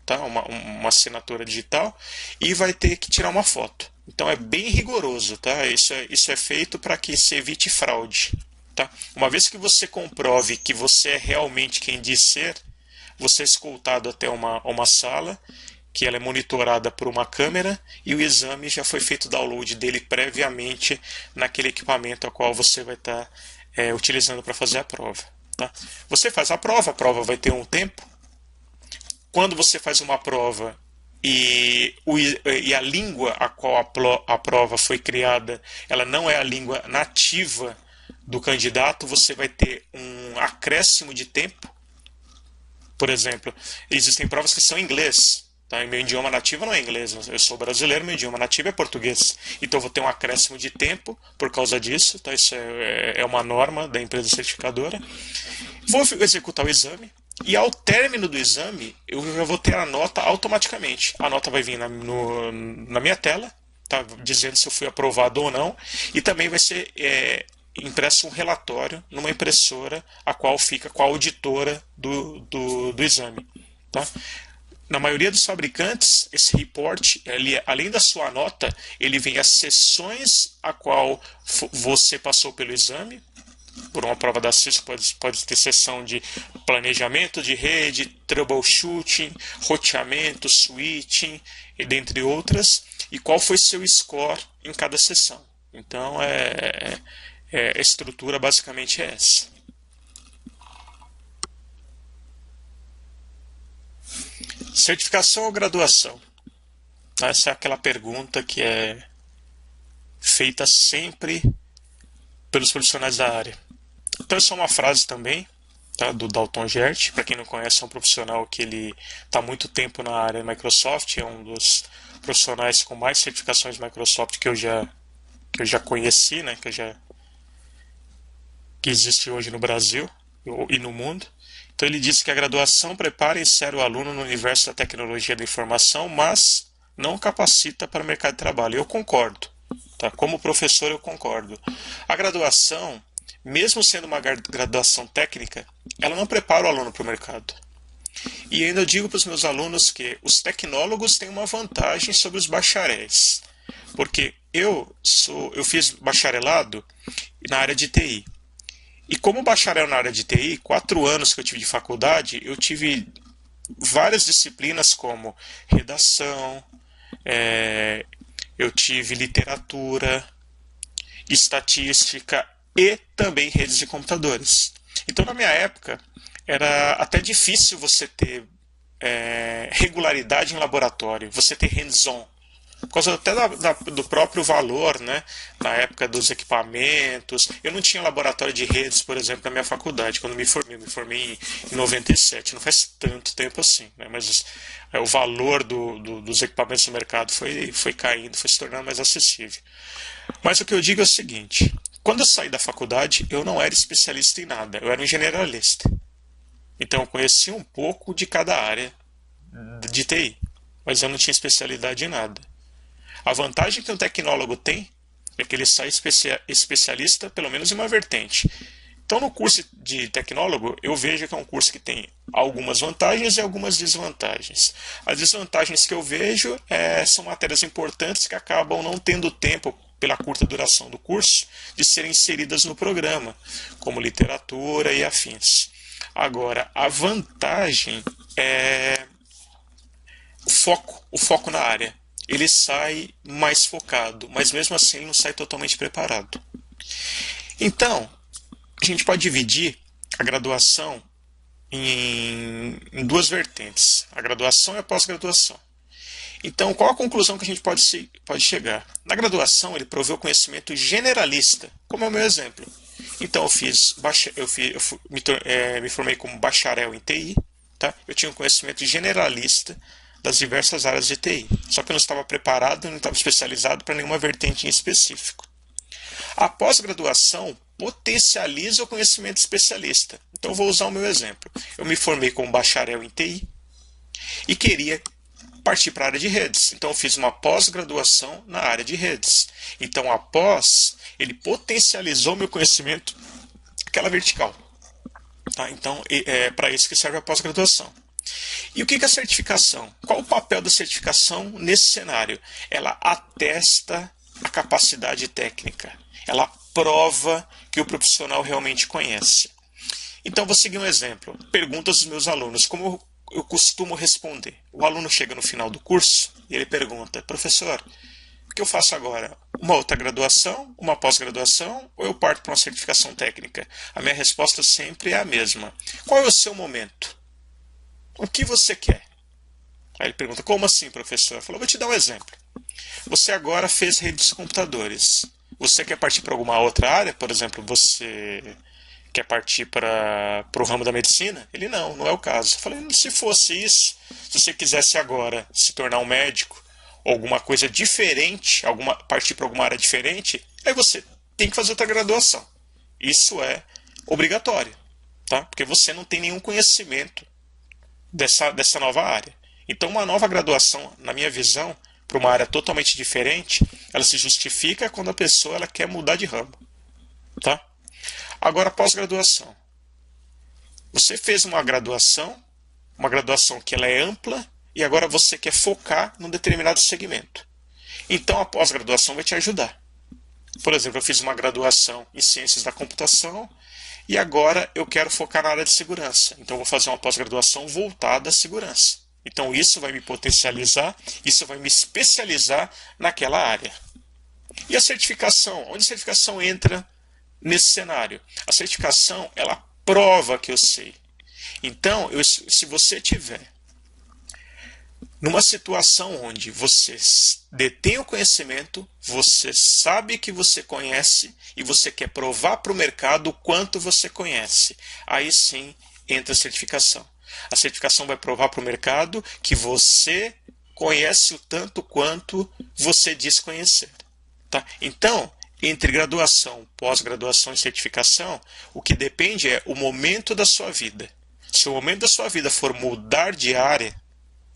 tá? Uma assinatura digital, e vai ter que tirar uma foto. Então é bem rigoroso, tá? Isso é feito para que se evite fraude. Tá? Uma vez que você comprove que você é realmente quem diz ser, você é escoltado até uma sala, que ela é monitorada por uma câmera, e o exame já foi feito download dele previamente naquele equipamento a qual você vai estar utilizando para fazer a prova. Tá? Você faz a prova vai ter um tempo. Quando você faz uma prova e a língua a qual a prova foi criada, ela não é a língua nativa do candidato, você vai ter um acréscimo de tempo. Por exemplo, existem provas que são em inglês. Tá? E meu idioma nativo não é inglês, eu sou brasileiro, meu idioma nativo é português. Então eu vou ter um acréscimo de tempo por causa disso. Tá? Isso é uma norma da empresa certificadora. Vou executar o exame. E ao término do exame, eu já vou ter a nota automaticamente. A nota vai vir na minha tela, tá? Dizendo se eu fui aprovado ou não. E também vai ser impresso um relatório numa impressora a qual fica com a auditora do exame. Tá? Na maioria dos fabricantes, esse report, além da sua nota, ele vem as sessões a qual você passou pelo exame. Por uma prova da Cisco pode ter sessão de planejamento de rede, troubleshooting, roteamento, switching, e dentre outras, e qual foi seu score em cada sessão. Então, a estrutura basicamente é essa. Certificação ou graduação? Essa é aquela pergunta que é feita sempre pelos profissionais da área. Então, essa é uma frase também, tá, do Dalton Gert. Para quem não conhece, é um profissional que ele está há muito tempo na área da Microsoft, é um dos profissionais com mais certificações Microsoft que eu já conheci, né, que existe hoje no Brasil e no mundo. Então ele disse que a graduação prepara e insere o aluno no universo da tecnologia da informação, mas não capacita para o mercado de trabalho. Eu concordo. Tá? Como professor, eu concordo. A graduação, mesmo sendo uma graduação técnica, ela não prepara o aluno para o mercado. E ainda eu digo para os meus alunos que os tecnólogos têm uma vantagem sobre os bacharéis. Porque eu fiz bacharelado na área de TI. E como bacharel na área de TI, 4 anos que eu tive de faculdade, eu tive várias disciplinas como redação, eu tive literatura, estatística e também redes de computadores. Então, na minha época, era até difícil você ter regularidade em laboratório, você ter hands-on. por causa até do próprio valor, né? Na época dos equipamentos. Eu não tinha laboratório de redes, por exemplo, na minha faculdade, quando me formei. Eu me formei em 97, não faz tanto tempo assim, né? Mas o valor dos equipamentos no mercado foi caindo, foi se tornando mais acessível. Mas o que eu digo é o seguinte: quando eu saí da faculdade, eu não era especialista em nada, eu era um generalista. Então eu conhecia um pouco de cada área de TI, mas eu não tinha especialidade em nada. A vantagem que um tecnólogo tem é que ele sai especialista pelo menos em uma vertente. Então no curso de tecnólogo eu vejo que é um curso que tem algumas vantagens e algumas desvantagens. As desvantagens que eu vejo são matérias importantes que acabam não tendo tempo, pela curta duração do curso, de serem inseridas no programa, como literatura e afins. Agora, a vantagem é o foco na área. Ele sai mais focado, mas mesmo assim ele não sai totalmente preparado. Então, a gente pode dividir a graduação em duas vertentes, a graduação e a pós-graduação. Então, qual a conclusão que a gente pode chegar? Na graduação, ele provê o conhecimento generalista, como é o meu exemplo. Então, me formei como bacharel em TI, tá? Eu tinha um conhecimento generalista das diversas áreas de TI, só que eu não estava preparado, não estava especializado para nenhuma vertente em específico. A pós-graduação potencializa o conhecimento especialista. Então, eu vou usar o meu exemplo. Eu me formei como bacharel em TI e queria partir para a área de redes. Então, eu fiz uma pós-graduação na área de redes. Então, a pós, ele potencializou meu conhecimento, aquela vertical. Tá? Então, é para isso que serve a pós-graduação. E o que é a certificação? Qual o papel da certificação nesse cenário? Ela atesta a capacidade técnica. Ela prova que o profissional realmente conhece. Então, vou seguir um exemplo. Perguntas dos meus alunos, como eu costumo responder. O aluno chega no final do curso e ele pergunta: professor, o que eu faço agora? Uma outra graduação, uma pós-graduação ou eu parto para uma certificação técnica? A minha resposta sempre é a mesma. Qual é o seu momento? O que você quer? Aí ele pergunta: como assim, professor? Eu falo: vou te dar um exemplo. Você agora fez redes de computadores. Você quer partir para alguma outra área? Por exemplo, você quer partir para o ramo da medicina? Ele: não é o caso. Eu falei: se fosse isso, se você quisesse agora se tornar um médico, ou alguma coisa diferente, partir para alguma área diferente, aí você tem que fazer outra graduação. Isso é obrigatório, tá? Porque você não tem nenhum conhecimento dessa nova área. Então, uma nova graduação, na minha visão, para uma área totalmente diferente, ela se justifica quando a pessoa ela quer mudar de ramo, tá? Agora, pós-graduação. Você fez uma graduação que ela é ampla, e agora você quer focar num determinado segmento. Então, a pós-graduação vai te ajudar. Por exemplo, eu fiz uma graduação em Ciências da Computação, e agora eu quero focar na área de segurança. Então, eu vou fazer uma pós-graduação voltada à segurança. Então, isso vai me potencializar, isso vai me especializar naquela área. E a certificação? Onde a certificação entra nesse cenário? A certificação, ela prova que eu sei. Então, se você tiver numa situação onde você detém o conhecimento, você sabe que você conhece e você quer provar para o mercado o quanto você conhece, aí sim entra a certificação. A certificação vai provar para o mercado que você conhece o tanto quanto você diz conhecer. Tá? Então, entre graduação, pós-graduação e certificação, o que depende é o momento da sua vida. Se o momento da sua vida for mudar de área,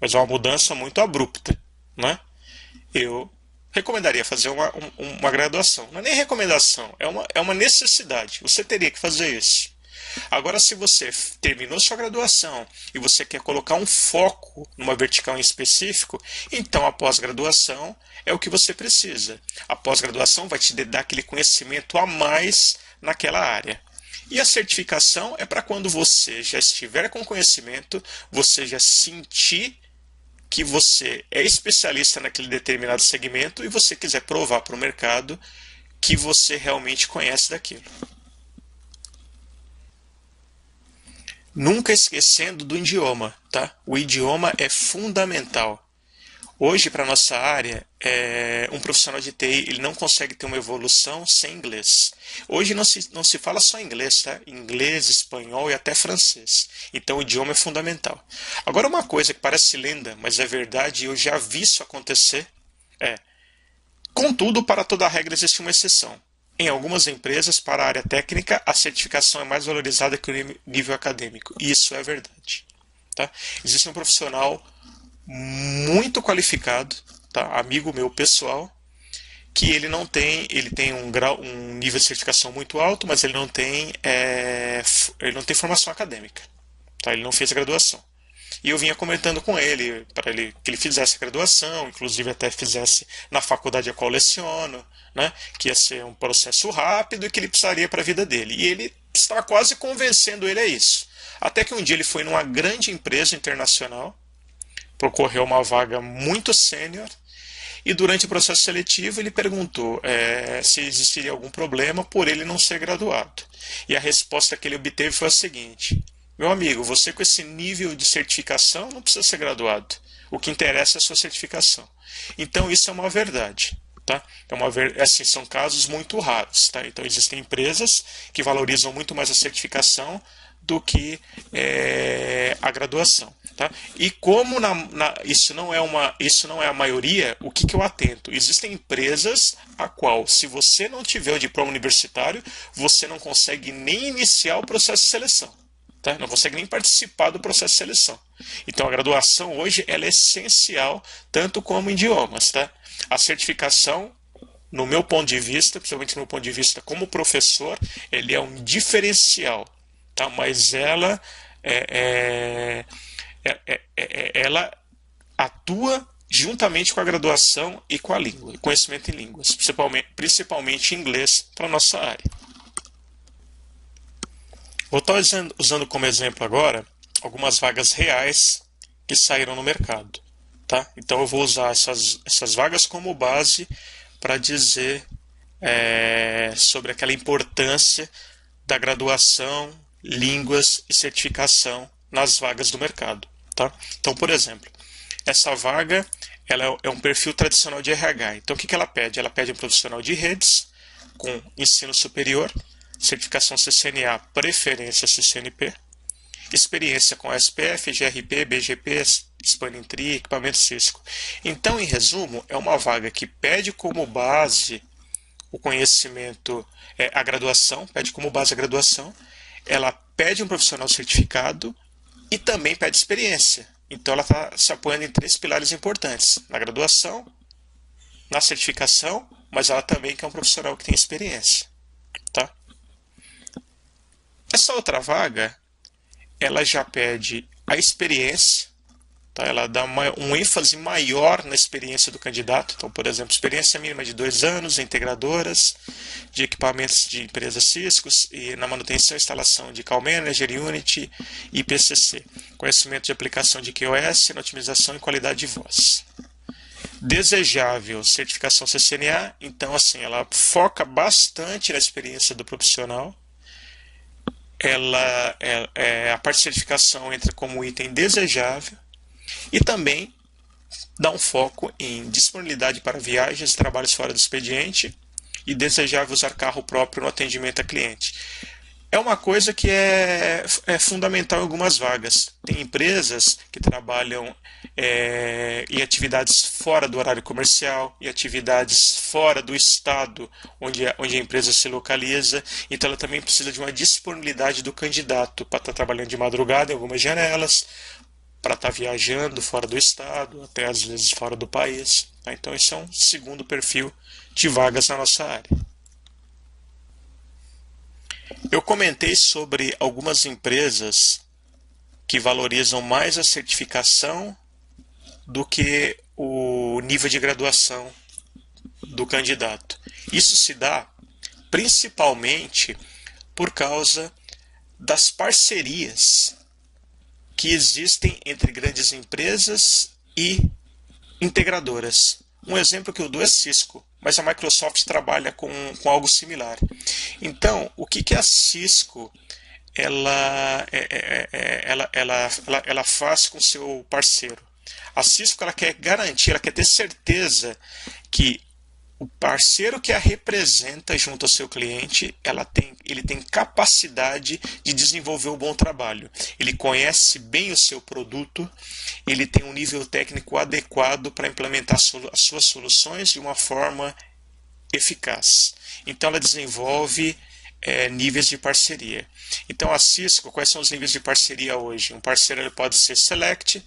mas é uma mudança muito abrupta, né? Eu recomendaria fazer uma graduação. Não é nem recomendação, é uma necessidade. Você teria que fazer isso. Agora, se você terminou sua graduação e você quer colocar um foco numa vertical em específico, então a pós-graduação é o que você precisa. A pós-graduação vai te dar aquele conhecimento a mais naquela área. E a certificação é para quando você já estiver com conhecimento, você já sentir que você é especialista naquele determinado segmento e você quiser provar para o mercado que você realmente conhece daquilo. Nunca esquecendo do idioma, tá? O idioma é fundamental. Hoje, para a nossa área, um profissional de TI ele não consegue ter uma evolução sem inglês. Hoje não se fala só inglês, tá? Inglês, espanhol e até francês. Então o idioma é fundamental. Agora uma coisa que parece lenda, mas é verdade e eu já vi isso acontecer, é: contudo, para toda regra existe uma exceção. Em algumas empresas, para a área técnica, a certificação é mais valorizada que o nível acadêmico. E isso é verdade. Tá? Existe um profissional muito qualificado, tá? Amigo meu pessoal, que ele tem um nível de certificação muito alto, mas ele não tem formação acadêmica, tá? Ele não fez a graduação. E eu vinha comentando com ele, para ele que ele fizesse a graduação, inclusive até fizesse na faculdade a qual leciono, né? Que ia ser um processo rápido e que ele precisaria para a vida dele. E ele estava quase convencendo ele a isso. Até que um dia ele foi numa grande empresa internacional, procorreu uma vaga muito sênior, e durante o processo seletivo ele perguntou se existiria algum problema por ele não ser graduado. E a resposta que ele obteve foi a seguinte: meu amigo, você com esse nível de certificação não precisa ser graduado. O que interessa é a sua certificação. Então isso é uma verdade. Tá? Assim, são casos muito raros. Tá? Então existem empresas que valorizam muito mais a certificação do que a graduação. Tá? E como isso não é a maioria, o que eu atento? Existem empresas a qual, se você não tiver o diploma universitário, você não consegue nem iniciar o processo de seleção. Tá? Não consegue nem participar do processo de seleção. Então a graduação hoje ela é essencial, tanto como idiomas. Tá? A certificação, no meu ponto de vista, principalmente no meu ponto de vista como professor, ele é um diferencial. Tá? Mas ela ela atua juntamente com a graduação e com a língua, conhecimento em línguas, principalmente inglês para a nossa área. Vou estar usando como exemplo agora algumas vagas reais que saíram no mercado. Tá? Então eu vou usar essas vagas como base para dizer sobre aquela importância da graduação, línguas e certificação nas vagas do mercado. Tá? Então, por exemplo, essa vaga ela é um perfil tradicional de RH. Então, o que ela pede? Ela pede um profissional de redes com ensino superior, certificação CCNA, preferência CCNP, experiência com SPF, GRP, BGP, Spanning Tree, equipamento Cisco. Então, em resumo, é uma vaga que pede como base o conhecimento, a graduação, pede como base a graduação, ela pede um profissional certificado e também pede experiência. Então ela está se apoiando em 3 pilares importantes: na graduação, na certificação, mas ela também quer um profissional que tem experiência. Tá? Essa outra vaga, ela já pede a experiência, tá? Ela dá um ênfase maior na experiência do candidato. Então, por exemplo, experiência mínima de 2 anos em integradoras de equipamentos de empresas Cisco e na manutenção e instalação de Call Manager, Unity e PCC. Conhecimento de aplicação de QoS, na otimização e qualidade de voz. Desejável certificação CCNA. Então, assim, ela foca bastante na experiência do profissional. A parte de certificação entra como item desejável. E também dá um foco em disponibilidade para viagens e trabalhos fora do expediente e desejável usar carro próprio no atendimento a cliente. É uma coisa que é fundamental em algumas vagas. Tem empresas que trabalham em atividades fora do horário comercial, em atividades fora do estado onde a empresa se localiza. Então ela também precisa de uma disponibilidade do candidato para estar trabalhando de madrugada em algumas janelas, para estar viajando fora do estado, até às vezes fora do país. Tá? Então esse é um segundo perfil de vagas na nossa área. Eu comentei sobre algumas empresas que valorizam mais a certificação do que o nível de graduação do candidato. Isso se dá principalmente por causa das parcerias que existem entre grandes empresas e integradoras. Um exemplo que eu dou é Cisco, mas a Microsoft trabalha com algo similar. Então, o que a Cisco ela faz com seu parceiro? A Cisco ela quer garantir, ela quer ter certeza que o parceiro que a representa junto ao seu cliente, ele tem capacidade de desenvolver um bom trabalho. Ele conhece bem o seu produto, ele tem um nível técnico adequado para implementar as suas soluções de uma forma eficaz. Então ela desenvolve níveis de parceria. Então a Cisco, quais são os níveis de parceria hoje? Um parceiro ele pode ser Select,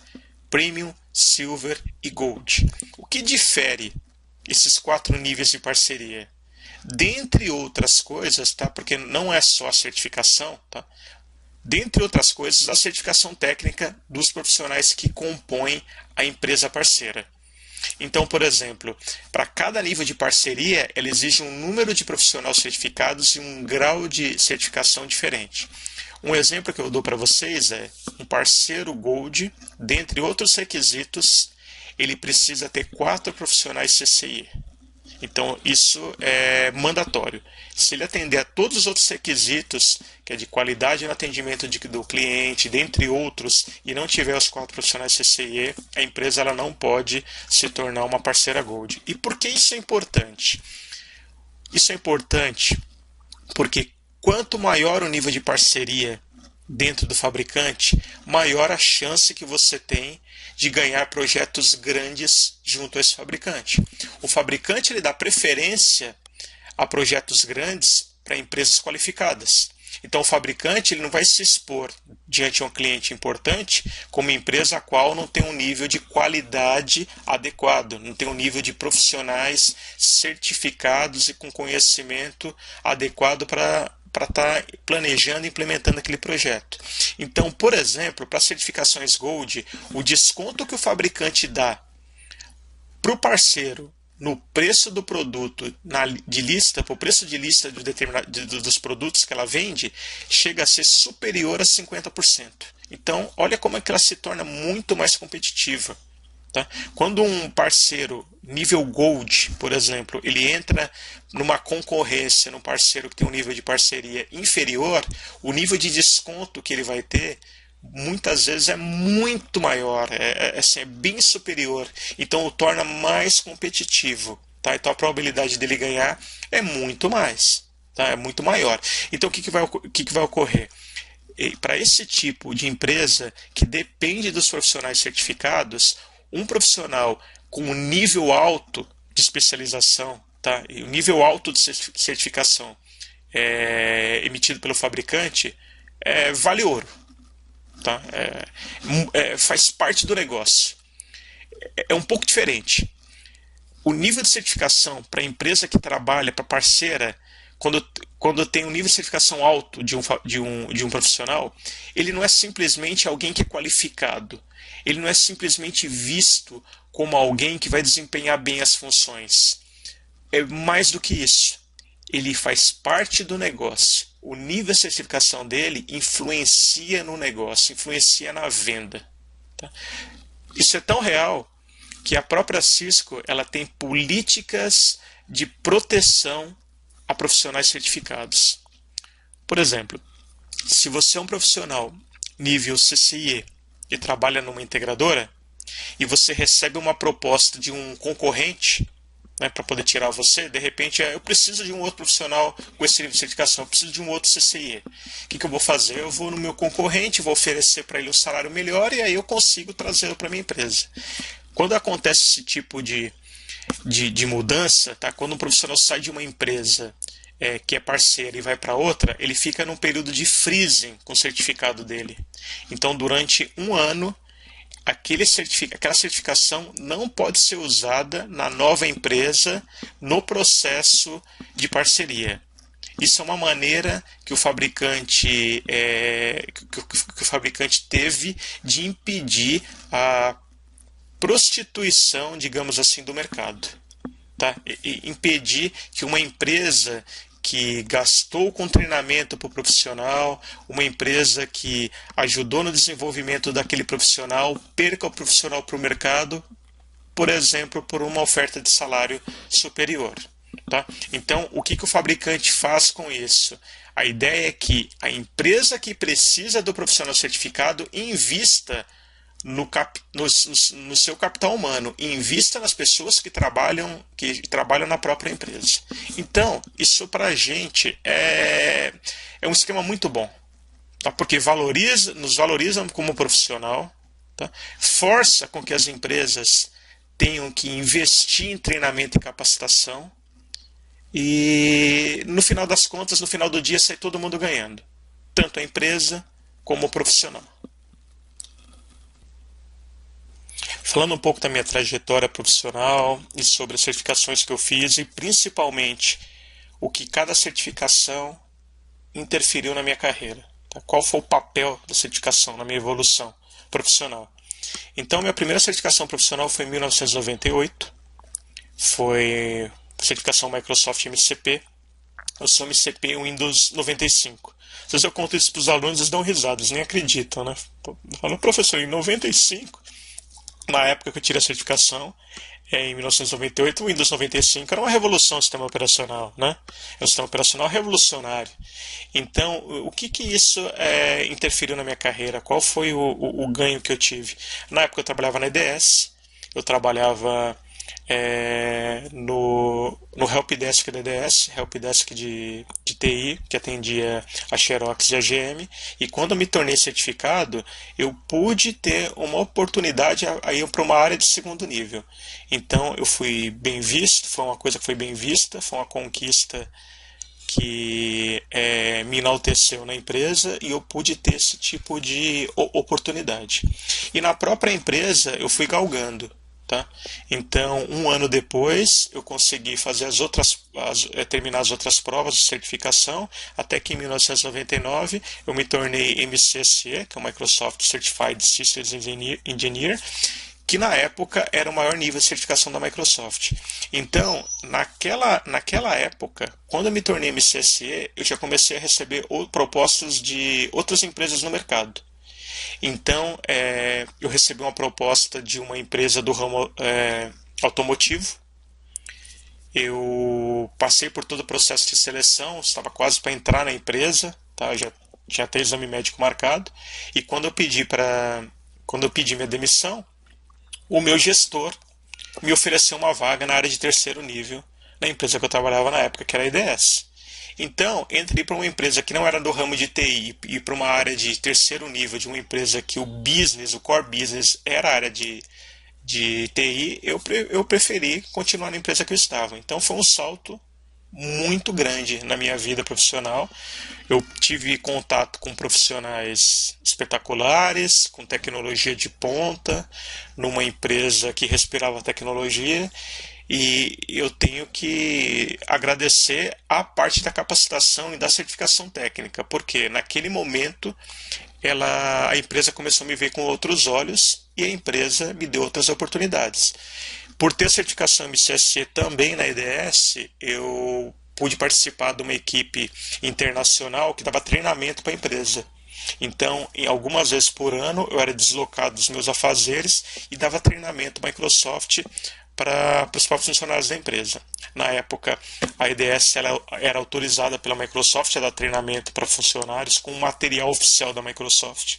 Premium, Silver e Gold. O que difere esses 4 níveis de parceria? Dentre outras coisas, tá? Porque não é só a certificação, tá? Dentre outras coisas, a certificação técnica dos profissionais que compõem a empresa parceira. Então, por exemplo, para cada nível de parceria, ela exige um número de profissionais certificados e um grau de certificação diferente. Um exemplo que eu dou para vocês é um parceiro Gold, dentre outros requisitos, ele precisa ter 4 profissionais CCIE. Então, isso é mandatório. Se ele atender a todos os outros requisitos, que é de qualidade no atendimento do cliente, dentre outros, e não tiver os 4 profissionais CCIE, a empresa ela não pode se tornar uma parceira Gold. E por que isso é importante? Isso é importante porque quanto maior o nível de parceria dentro do fabricante, maior a chance que você tem de ganhar projetos grandes junto a esse fabricante. O fabricante ele dá preferência a projetos grandes para empresas qualificadas. Então o fabricante ele não vai se expor diante de um cliente importante como uma empresa a qual não tem um nível de qualidade adequado, não tem um nível de profissionais certificados e com conhecimento adequado para estar planejando e implementando aquele projeto. Então, por exemplo, para certificações Gold, o desconto que o fabricante dá para o parceiro no preço do produto, para o preço de lista dos produtos que ela vende, chega a ser superior a 50%. Então, olha como é que ela se torna muito mais competitiva. Tá? Quando um parceiro nível Gold, por exemplo, ele entra numa concorrência, num parceiro que tem um nível de parceria inferior, o nível de desconto que ele vai ter muitas vezes é muito maior, é bem superior, então o torna mais competitivo. Tá? Então a probabilidade dele ganhar é muito mais, tá? É muito maior. Então o que vai ocorrer? Para esse tipo de empresa que depende dos profissionais certificados, um profissional com um nível alto de especialização, tá? E um nível alto de certificação emitido pelo fabricante, vale ouro. Tá? Faz parte do negócio. É um pouco diferente. O nível de certificação para a empresa que trabalha, para a parceira, quando tem um nível de certificação alto de um profissional, ele não é simplesmente alguém que é qualificado. Ele não é simplesmente visto como alguém que vai desempenhar bem as funções. É mais do que isso. Ele faz parte do negócio. O nível de certificação dele influencia no negócio, influencia na venda. Tá? Isso é tão real que a própria Cisco ela tem políticas de proteção a profissionais certificados. Por exemplo, se você é um profissional nível CCIE e trabalha numa integradora e você recebe uma proposta de um concorrente, né, para poder tirar você, de repente eu preciso de um outro profissional com esse nível de certificação, eu preciso de um outro CCIE. O que eu vou fazer? Eu vou no meu concorrente, vou oferecer para ele um salário melhor e aí eu consigo trazê-lo para a minha empresa. Quando acontece esse tipo de mudança, tá? Quando um profissional sai de uma empresa que é parceira e vai para outra, ele fica num período de freezing com o certificado dele. Então, durante um ano, aquela certificação não pode ser usada na nova empresa no processo de parceria. Isso é uma maneira que o fabricante teve de impedir a prostituição, digamos assim, do mercado. Tá? E impedir que uma empresa que gastou com treinamento para o profissional, uma empresa que ajudou no desenvolvimento daquele profissional, perca o profissional para o mercado, por exemplo, por uma oferta de salário superior. Tá? Então, o que o fabricante faz com isso? A ideia é que a empresa que precisa do profissional certificado invista no seu capital humano e invista nas pessoas que trabalham na própria empresa. Então, isso para a gente é um esquema muito bom, tá? Porque nos valoriza como profissional, tá? Força com que as empresas tenham que investir em treinamento e capacitação e no final das contas, no final do dia, sai todo mundo ganhando, tanto a empresa como o profissional. Falando um pouco da minha trajetória profissional e sobre as certificações que eu fiz e principalmente o que cada certificação interferiu na minha carreira. Tá? Qual foi o papel da certificação na minha evolução profissional? Então, minha primeira certificação profissional foi em 1998. Foi a certificação Microsoft MCP. Eu sou MCP Windows 95. Às vezes eu conto isso para os alunos, eles dão risada, eles nem acreditam, né? Falando, professor, em 95, na época que eu tirei a certificação, em 1998, o Windows 95 era uma revolução no sistema operacional, né? É um sistema operacional revolucionário. Então, o que isso interferiu na minha carreira? Qual foi o ganho que eu tive? Na época eu trabalhava na EDS, eu trabalhava no Helpdesk da EDS, Helpdesk de TI, que atendia a Xerox e a GM, e quando eu me tornei certificado, eu pude ter uma oportunidade a ir para uma área de segundo nível. Então eu fui bem visto, foi uma coisa que foi bem vista, foi uma conquista que me enalteceu na empresa e eu pude ter esse tipo de oportunidade. E na própria empresa eu fui galgando. Tá? Então, um ano depois, eu consegui fazer terminar as outras provas de certificação, até que em 1999 eu me tornei MCSE, que é o Microsoft Certified Systems Engineer, que na época era o maior nível de certificação da Microsoft. Então, naquela época, quando eu me tornei MCSE, eu já comecei a receber propostas de outras empresas no mercado. Então, eu recebi uma proposta de uma empresa do ramo automotivo. Eu passei por todo o processo de seleção, estava quase para entrar na empresa, tá? Já tinha até exame médico marcado. E quando eu pedi minha demissão, o meu gestor me ofereceu uma vaga na área de terceiro nível na empresa que eu trabalhava na época, que era a IDS. Então, entre ir para uma empresa que não era do ramo de TI e ir para uma área de terceiro nível, de uma empresa que o core business era a área de TI, eu preferi continuar na empresa que eu estava. Então, foi um salto muito grande na minha vida profissional. Eu tive contato com profissionais espetaculares, com tecnologia de ponta, numa empresa que respirava tecnologia. E eu tenho que agradecer a parte da capacitação e da certificação técnica, porque naquele momento a empresa começou a me ver com outros olhos e a empresa me deu outras oportunidades. Por ter certificação MCSE também na EDS, eu pude participar de uma equipe internacional que dava treinamento para a empresa. Então, em algumas vezes por ano, eu era deslocado dos meus afazeres e dava treinamento Microsoft para os próprios funcionários da empresa. Na época, a EDS era autorizada pela Microsoft a dar treinamento para funcionários com material oficial da Microsoft.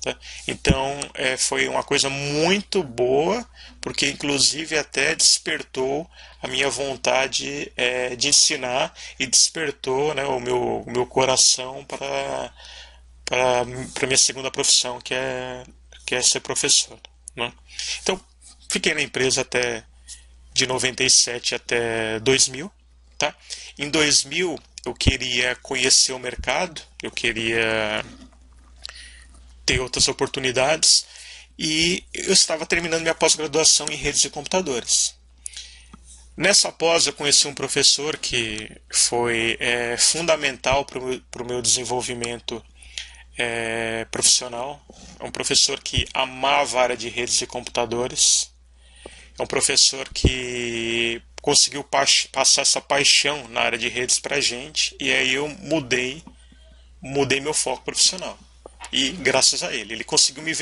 Tá? Então, foi uma coisa muito boa, porque inclusive até despertou a minha vontade de ensinar e despertou, né, o meu coração para a minha segunda profissão, que é ser professor. Né? Então, fiquei na empresa de 97 até 2000. Tá? Em 2000, eu queria conhecer o mercado, eu queria ter outras oportunidades e eu estava terminando minha pós-graduação em redes de computadores. Nessa pós, eu conheci um professor que foi fundamental para o meu desenvolvimento profissional. É um professor que amava a área de redes de computadores. É um professor que conseguiu passar essa paixão na área de redes para a gente, e aí eu mudei meu foco profissional. E graças a ele conseguiu me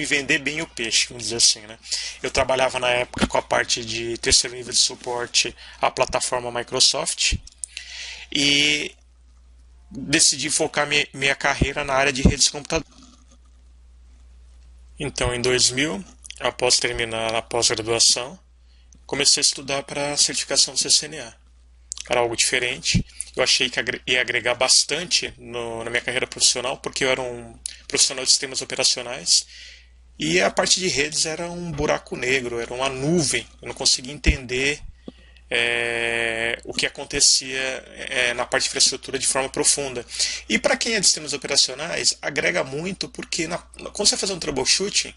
vender bem o peixe, vamos dizer assim, né? Eu trabalhava na época com a parte de terceiro nível de suporte à plataforma Microsoft e decidi focar minha carreira na área de redes de computador. Então, em 2000, após terminar a pós-graduação, comecei a estudar para a certificação do CCNA. Era algo diferente. Eu achei que ia agregar bastante na minha carreira profissional, porque eu era um profissional de sistemas operacionais e a parte de redes era um buraco negro, era uma nuvem. Eu não conseguia entender o que acontecia na parte de infraestrutura de forma profunda. E para quem é de sistemas operacionais, agrega muito, porque quando você faz um troubleshooting,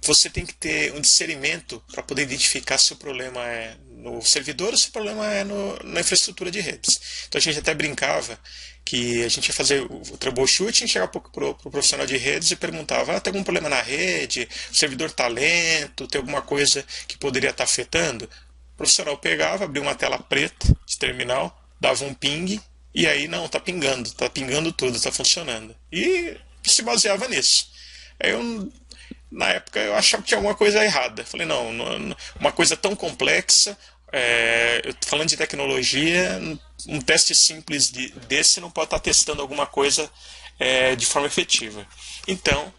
você tem que ter um discernimento para poder identificar se o problema é no servidor ou se o problema é na infraestrutura de redes. Então a gente até brincava que a gente ia fazer o troubleshooting, chegava para o profissional de redes e perguntava: tem algum problema na rede? O servidor está lento? Tem alguma coisa que poderia estar afetando? O profissional pegava, abria uma tela preta de terminal, dava um ping e aí não, está pingando tudo, está funcionando. E se baseava nisso. Aí na época eu achava que tinha alguma coisa errada. Falei, não, uma coisa tão complexa, falando de tecnologia, um teste simples desse não pode estar testando alguma coisa de forma efetiva. Então,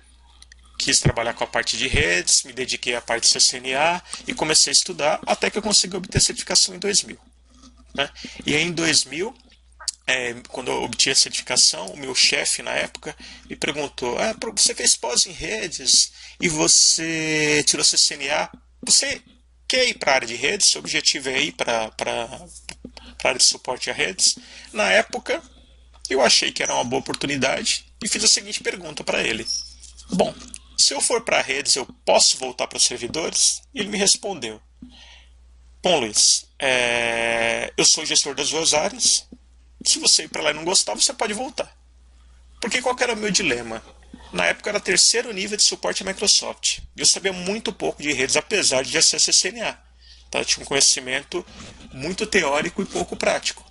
quis trabalhar com a parte de redes, me dediquei à parte de CCNA e comecei a estudar até que eu consegui obter a certificação em 2000. Né? E aí em 2000, quando eu obtive a certificação, o meu chefe na época me perguntou: você fez pós em redes e você tirou CCNA, você quer ir para a área de redes? Seu objetivo é ir para a área de suporte a redes? Na época, eu achei que era uma boa oportunidade e fiz a seguinte pergunta para ele: bom, se eu for para redes, eu posso voltar para os servidores? E ele me respondeu: bom, Luiz, eu sou gestor das duas áreas. Se você ir para lá e não gostar, você pode voltar. Porque qual que era o meu dilema? Na época era terceiro nível de suporte a Microsoft. Eu sabia muito pouco de redes, apesar de já ser CCNA. Tá? Eu tinha um conhecimento muito teórico e pouco prático.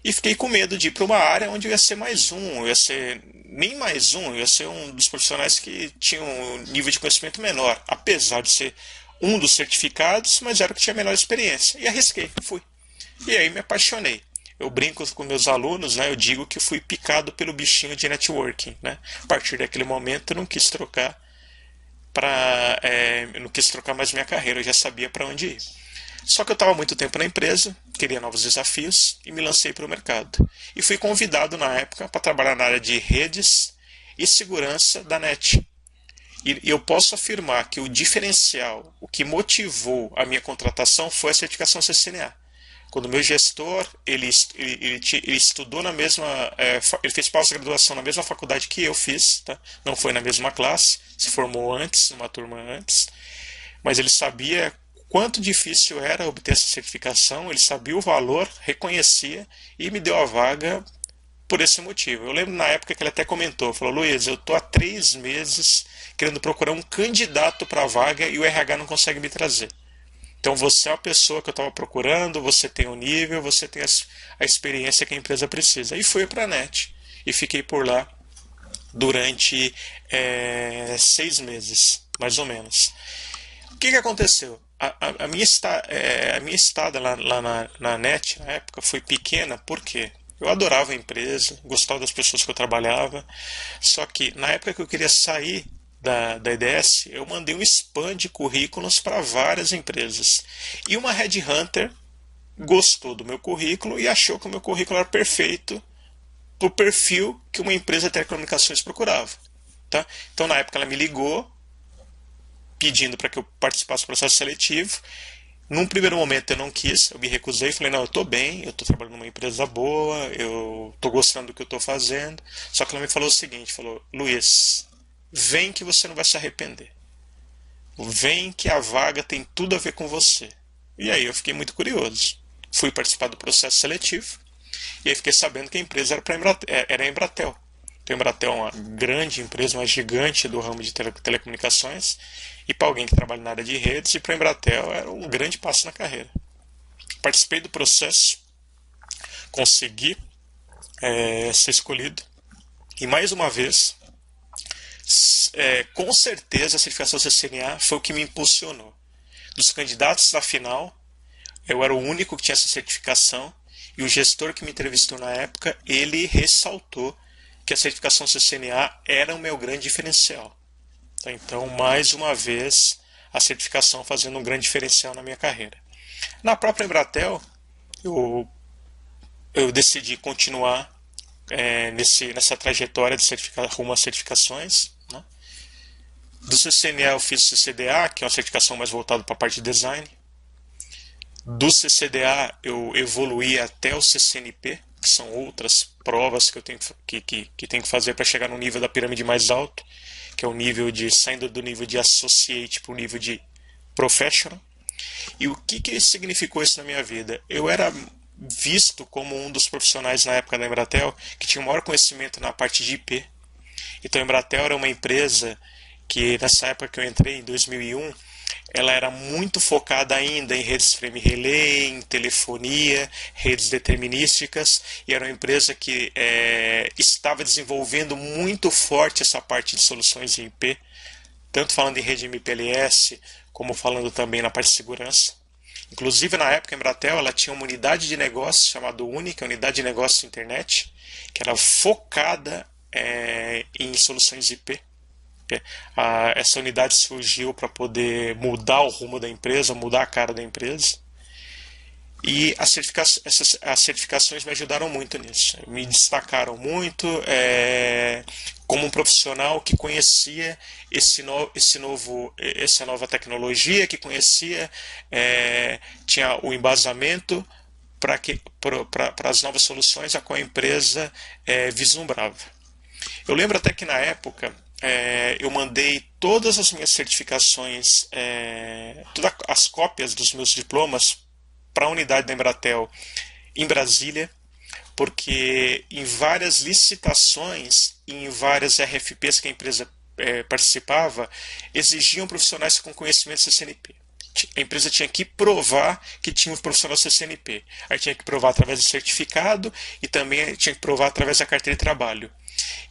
E fiquei com medo de ir para uma área onde eu ia ser mais um, eu ia ser nem mais um, eu ia ser um dos profissionais que tinha um nível de conhecimento menor, apesar de ser um dos certificados, mas era o que tinha a menor experiência. E arrisquei, fui. E aí me apaixonei. Eu brinco com meus alunos, né? Eu digo que eu fui picado pelo bichinho de networking, né? A partir daquele momento eu não quis trocar eu não quis trocar mais minha carreira, eu já sabia para onde ir. Só que eu estava há muito tempo na empresa, queria novos desafios e me lancei para o mercado. E fui convidado na época para trabalhar na área de redes e segurança da NET. E eu posso afirmar que o diferencial, o que motivou a minha contratação foi a certificação CCNA. Quando o meu gestor, ele estudou na mesma, ele fez pós-graduação na mesma faculdade que eu fiz, tá? Não foi na mesma classe, se formou antes, numa turma antes, mas ele sabia quanto difícil era obter essa certificação, ele sabia o valor, reconhecia e me deu a vaga por esse motivo. Eu lembro na época que ele até comentou, falou: Luiz, eu estou há 3 meses querendo procurar um candidato para a vaga e o RH não consegue me trazer. Então você é a pessoa que eu estava procurando, você tem o nível, você tem a experiência que a empresa precisa. E fui para a NET e fiquei por lá durante 6 meses, mais ou menos. O que aconteceu? A minha estada lá na NET, na época, foi pequena, por quê? Eu adorava a empresa, gostava das pessoas que eu trabalhava, só que na época que eu queria sair da IDS, eu mandei um spam de currículos para várias empresas. E uma headhunter gostou do meu currículo e achou que o meu currículo era perfeito para o perfil que uma empresa de telecomunicações procurava. Tá? Então, na época, ela me ligou pedindo para que eu participasse do processo seletivo. Num primeiro momento eu não quis, eu me recusei, falei: não, eu estou bem, eu estou trabalhando numa empresa boa, eu estou gostando do que eu estou fazendo. Só que ela me falou o seguinte, falou: Luiz, vem que você não vai se arrepender. Vem que a vaga tem tudo a ver com você. E aí eu fiquei muito curioso. Fui participar do processo seletivo e aí fiquei sabendo que a empresa era a Embratel. Então, a Embratel é uma grande empresa, uma gigante do ramo de telecomunicações, e para alguém que trabalha na área de redes, e para a Embratel era um grande passo na carreira. Participei do processo, consegui ser escolhido, e mais uma vez, com certeza a certificação CCNA foi o que me impulsionou. Dos candidatos da final, eu era o único que tinha essa certificação, e o gestor que me entrevistou na época, ele ressaltou que a certificação CCNA era o meu grande diferencial. Tá? Então, mais uma vez, a certificação fazendo um grande diferencial na minha carreira. Na própria Embratel, eu, eu decidi continuar nessa trajetória de rumo às certificações. Né? Do CCNA eu fiz o CCDA, que é uma certificação mais voltada para a parte de design. Do CCDA eu evoluí até o CCNP, que são outras provas que eu tenho tenho que fazer para chegar no nível da pirâmide mais alto, que é o nível de saindo do nível de associate para o nível de professional. E o que significou isso na minha vida? Eu era visto como um dos profissionais na época da Embratel que tinha o maior conhecimento na parte de IP. Então a Embratel era uma empresa que nessa época que eu entrei, em 2001, ela era muito focada ainda em redes frame relay, em telefonia, redes determinísticas, e era uma empresa que estava desenvolvendo muito forte essa parte de soluções em IP, tanto falando em rede MPLS, como falando também na parte de segurança. Inclusive, na época, a Embratel ela tinha uma unidade de negócio chamada Única, Unidade de Negócio de Internet, que era focada em soluções IP. Essa unidade surgiu para poder mudar o rumo da empresa, mudar a cara da empresa. E as certificações me ajudaram muito nisso. Me destacaram muito como um profissional que conhecia essa nova tecnologia, que conhecia, tinha o embasamento para as novas soluções a qual a empresa vislumbrava. Eu lembro até que na época eu mandei todas as minhas certificações, todas as cópias dos meus diplomas para a unidade da Embratel em Brasília, porque em várias licitações, em várias RFPs que a empresa participava, exigiam profissionais com conhecimento CCNP. A empresa tinha que provar que tinha um profissional CCNP. Aí tinha que provar através do certificado e também tinha que provar através da carteira de trabalho.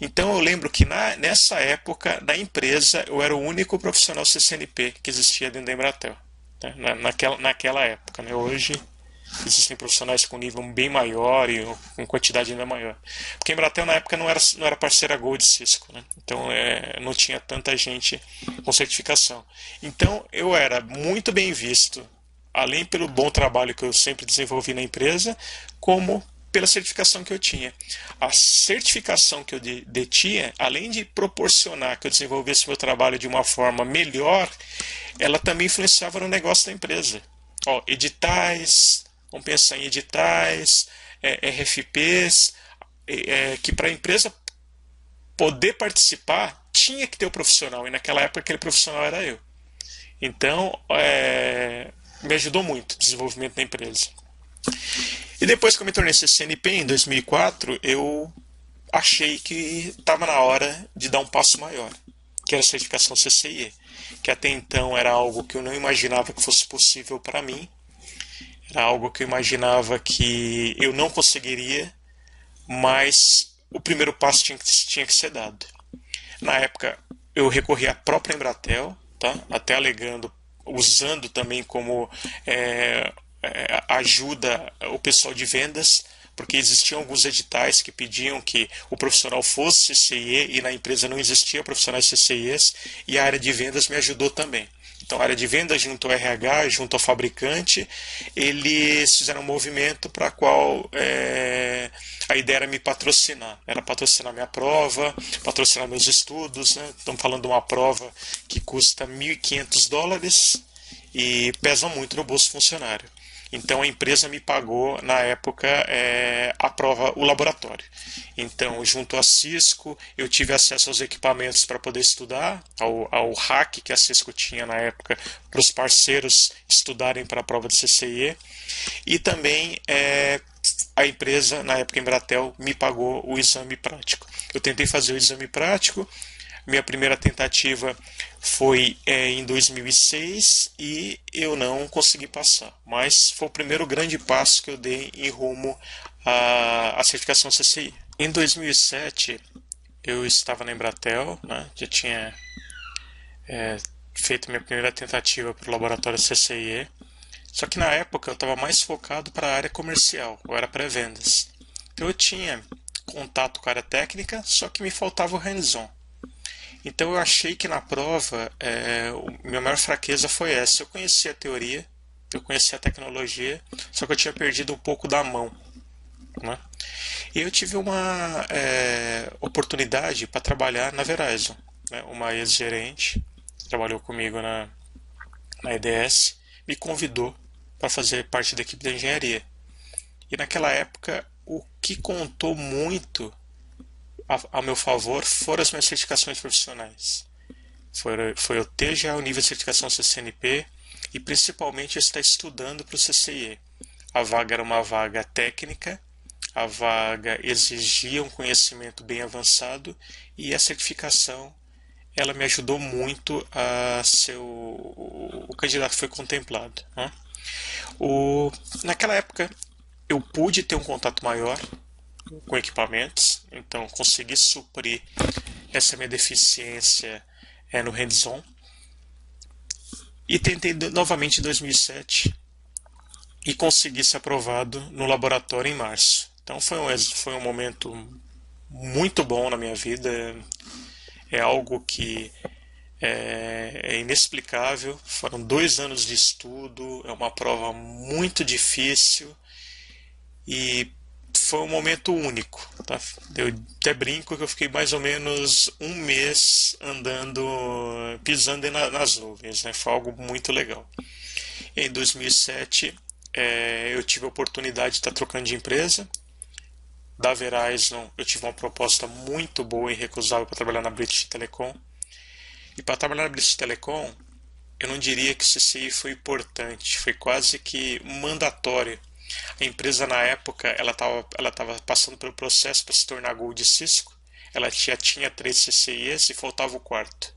Então eu lembro que nessa época, na empresa, eu era o único profissional CCNP que existia dentro da Embratel. Né? Naquela época. Né? Hoje existem profissionais com nível bem maior e com quantidade ainda maior. Porque a Embratel na época não era parceira Gold Cisco. Né? Então não tinha tanta gente com certificação. Então eu era muito bem visto, além pelo bom trabalho que eu sempre desenvolvi na empresa, como pela certificação que eu tinha. A certificação que eu detinha, além de proporcionar que eu desenvolvesse meu trabalho de uma forma melhor, ela também influenciava no negócio da empresa. Editais, vamos pensar em editais, RFPs, que para a empresa poder participar, tinha que ter o profissional, e naquela época aquele profissional era eu. Então, me ajudou muito o desenvolvimento da empresa. E depois que eu me tornei CCNP, em 2004, eu achei que estava na hora de dar um passo maior, que era a certificação CCIE, que até então era algo que eu não imaginava que fosse possível para mim, era algo que eu imaginava que eu não conseguiria, mas o primeiro passo tinha que ser dado. Na época, eu recorri à própria Embratel, tá? Até alegando, usando também como ajuda o pessoal de vendas, porque existiam alguns editais que pediam que o profissional fosse CCIE e na empresa não existia profissionais CCIEs, e a área de vendas me ajudou também. Então a área de vendas junto ao RH, junto ao fabricante, eles fizeram um movimento para a qual a ideia era me patrocinar. Era patrocinar minha prova, patrocinar meus estudos. Né? Estamos falando de uma prova que custa $1.500 e pesa muito no bolso funcionário. Então a empresa me pagou na época a prova, o laboratório. Então junto à Cisco eu tive acesso aos equipamentos para poder estudar, ao hack que a Cisco tinha na época para os parceiros estudarem para a prova de CCIE, e também a empresa, na época Embratel, me pagou o exame prático. Eu tentei fazer o exame prático. Minha primeira tentativa foi em 2006 e eu não consegui passar. Mas foi o primeiro grande passo que eu dei em rumo à certificação CCI. Em 2007, eu estava na Embratel, né? Já tinha feito minha primeira tentativa para o laboratório CCIE. Só que na época eu estava mais focado para a área comercial, eu era pré-vendas. Então eu tinha contato com a área técnica, só que me faltava o hands-on. Então eu achei que na prova, minha maior fraqueza foi essa. Eu conhecia a teoria, eu conhecia a tecnologia, só que eu tinha perdido um pouco da mão, né? E eu tive uma oportunidade para trabalhar na Verizon, né? Uma ex-gerente que trabalhou comigo na EDS me convidou para fazer parte da equipe de engenharia. E naquela época, o que contou muito ao meu favor foram as minhas certificações profissionais. Foi eu ter já o nível de certificação CCNP e principalmente eu estar estudando para o CCIE. A vaga era uma vaga técnica, a vaga exigia um conhecimento bem avançado e a certificação ela me ajudou muito a ser o candidato que foi contemplado, né? Naquela época eu pude ter um contato maior com equipamentos, então consegui suprir essa minha deficiência no hands-on e tentei novamente em 2007 e consegui ser aprovado no laboratório em março. Então foi um momento muito bom na minha vida, é algo que é inexplicável. Foram 2 anos de estudo, é uma prova muito difícil e foi um momento único, tá? Eu até brinco que eu fiquei mais ou menos um mês andando, pisando nas nuvens, né? Foi algo muito legal. Em 2007, eu tive a oportunidade de estar trocando de empresa. Da Verizon, eu tive uma proposta muito boa e irrecusável para trabalhar na British Telecom. E para trabalhar na British Telecom, eu não diria que o CCI foi importante, foi quase que mandatório. A empresa na época ela estava passando pelo processo para se tornar Gold Cisco. Ela já tinha 3 CCIs e faltava o quarto.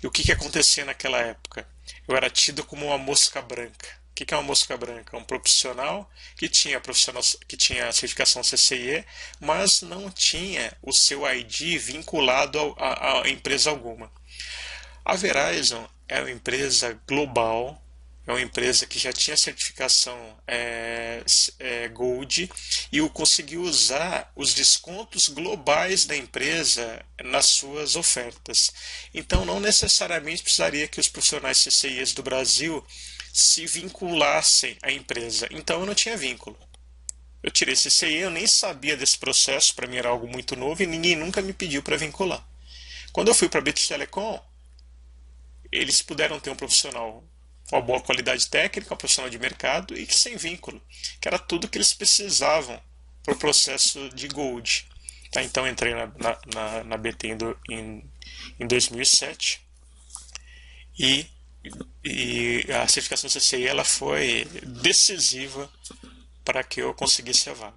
E o que acontecia naquela época? Eu era tido como uma mosca branca. O que é uma mosca branca? Um profissional que tinha a certificação CCIE, mas não tinha o seu ID vinculado a empresa alguma. A Verizon é uma empresa global, é uma empresa que já tinha certificação Gold e conseguiu usar os descontos globais da empresa nas suas ofertas. Então não necessariamente precisaria que os profissionais CCIs do Brasil se vinculassem à empresa. Então eu não tinha vínculo. Eu tirei CCI, eu nem sabia desse processo, para mim era algo muito novo e ninguém nunca me pediu para vincular. Quando eu fui para a British Telecom, eles puderam ter um profissional com uma boa qualidade técnica, um profissional de mercado e sem vínculo, que era tudo que eles precisavam para o processo de Gold. Tá, então entrei na BT em 2007 e a certificação CCI ela foi decisiva para que eu conseguisse a vaga.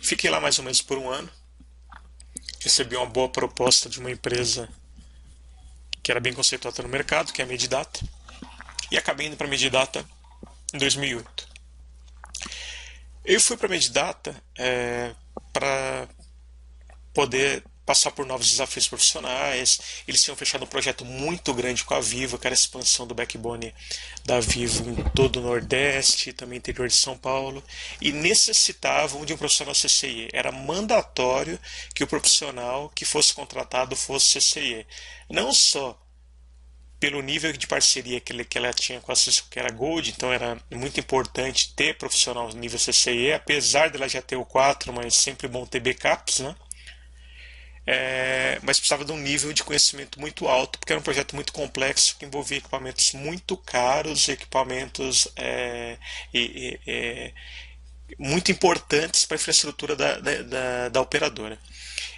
Fiquei lá mais ou menos por um ano, recebi uma boa proposta de uma empresa que era bem conceituada no mercado, que é a Medidata, e acabei indo para a Medidata em 2008. Eu fui para a Medidata para poder passar por novos desafios profissionais. Eles tinham fechado um projeto muito grande com a Vivo, que era a expansão do backbone da Vivo em todo o Nordeste, também interior de São Paulo, e necessitavam de um profissional CCIE. Era mandatório que o profissional que fosse contratado fosse CCIE. Não só pelo nível de parceria que ela tinha com a Cisco, que era Gold, então era muito importante ter profissional nível CCIE, apesar dela já ter o 4, mas sempre bom ter backups, né? Mas precisava de um nível de conhecimento muito alto, porque era um projeto muito complexo, que envolvia equipamentos muito caros, equipamentos muito importantes para a infraestrutura da operadora.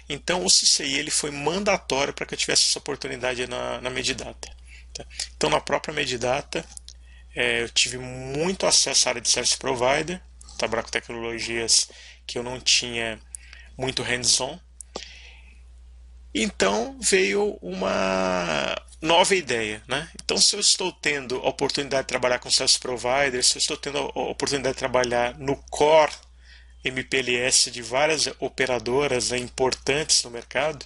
Então o CCI ele foi mandatório para que eu tivesse essa oportunidade na Medidata. Tá? Então na própria Medidata eu tive muito acesso à área de Service Provider, trabalhar com tecnologias que eu não tinha muito hands-on. Então veio uma nova ideia, né? Então se eu estou tendo a oportunidade de trabalhar com Service Provider, se eu estou tendo a oportunidade de trabalhar no core MPLS de várias operadoras importantes no mercado,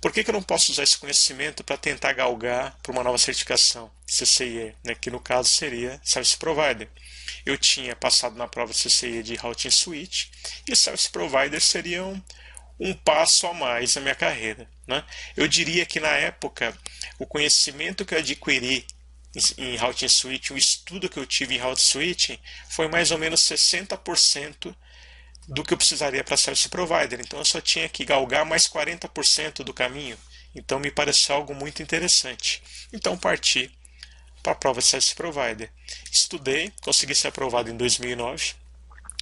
por que eu não posso usar esse conhecimento para tentar galgar para uma nova certificação CCIE, né? Que no caso seria Service Provider. Eu tinha passado na prova CCIE de Routing Switch e Service Provider seriam um passo a mais na minha carreira. né? Eu diria que na época o conhecimento que eu adquiri em routing switching, o estudo que eu tive em routing switching foi mais ou menos 60% do que eu precisaria para service provider. Então eu só tinha que galgar mais 40% do caminho. Então me pareceu algo muito interessante. Então parti para a prova de service provider. Estudei, consegui ser aprovado em 2009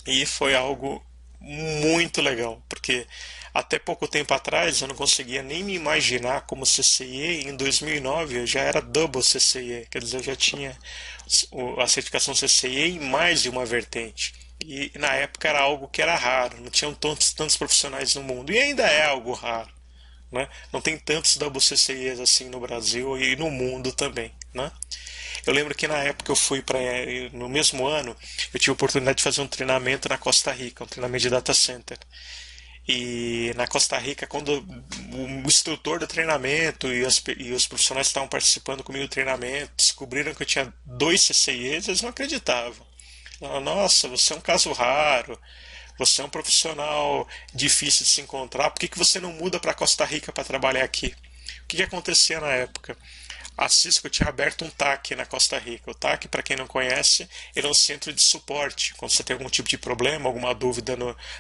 e foi algo muito legal, porque até pouco tempo atrás eu não conseguia nem me imaginar como CCIE. Em 2009 eu já era double CCIE, quer dizer, eu já tinha a certificação CCIE em mais de uma vertente. E na época era algo que era raro, não tinham tantos profissionais no mundo, e ainda é algo raro, né? Não tem tantos double CCIEs assim no Brasil e no mundo também, né? Eu lembro que na época eu fui para no mesmo ano, eu tive a oportunidade de fazer um treinamento na Costa Rica, um treinamento de data center. E na Costa Rica, quando o instrutor do treinamento e os profissionais que estavam participando comigo do treinamento descobriram que eu tinha 2 CCIEs, eles não acreditavam. Falaram, nossa, você é um caso raro, você é um profissional difícil de se encontrar, por que você não muda para Costa Rica para trabalhar aqui? O que acontecia na época? A Cisco tinha aberto um TAC na Costa Rica. O TAC, para quem não conhece, ele é um centro de suporte. Quando você tem algum tipo de problema, alguma dúvida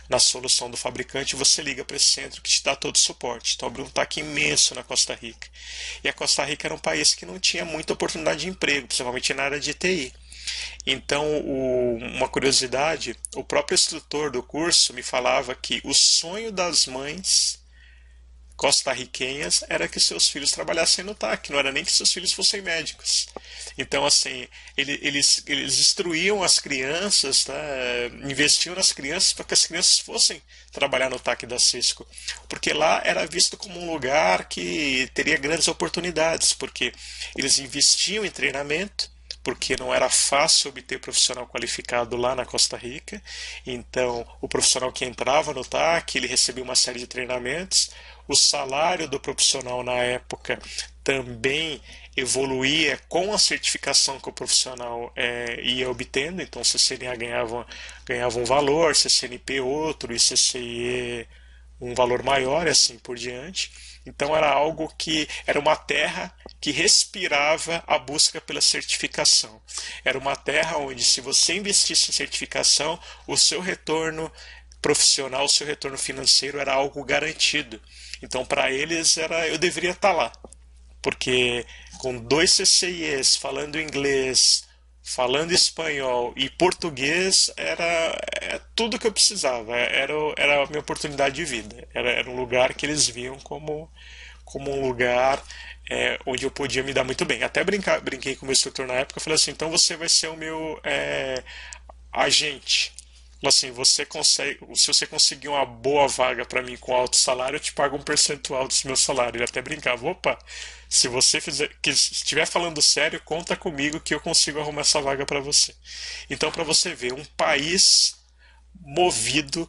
na solução do fabricante, você liga para esse centro que te dá todo o suporte. Então abriu um TAC imenso na Costa Rica. E a Costa Rica era um país que não tinha muita oportunidade de emprego, principalmente na área de TI. Então, uma curiosidade, o próprio instrutor do curso me falava que o sonho das mães costarriquenhas era que seus filhos trabalhassem no TAC, não era nem que seus filhos fossem médicos. Então, assim, eles instruíam as crianças, tá? Investiam nas crianças para que as crianças fossem trabalhar no TAC da Cisco, porque lá era visto como um lugar que teria grandes oportunidades, porque eles investiam em treinamento, porque não era fácil obter profissional qualificado lá na Costa Rica. Então, o profissional que entrava no TAC, ele recebia uma série de treinamentos. O salário do profissional na época também evoluía com a certificação que o profissional ia obtendo. Então, CCNA ganhava um valor, CCNP outro e CCIE um valor maior e assim por diante. Então era algo que era uma terra que respirava a busca pela certificação. Era uma terra onde, se você investisse em certificação, o seu retorno profissional, o seu retorno financeiro era algo garantido. Então para eles eu deveria estar lá, porque com 2 CCIEs falando inglês, falando espanhol e português era tudo que eu precisava. Era a minha oportunidade de vida. Era um lugar que eles viam como um lugar onde eu podia me dar muito bem. Até brinquei com o meu instrutor na época, falei assim, então você vai ser o meu agente. Assim, se você conseguir uma boa vaga para mim com alto salário, eu te pago um percentual do meu salário. Ele até brincava, opa, se você estiver falando sério, conta comigo que eu consigo arrumar essa vaga para você. Então, para você ver, um país movido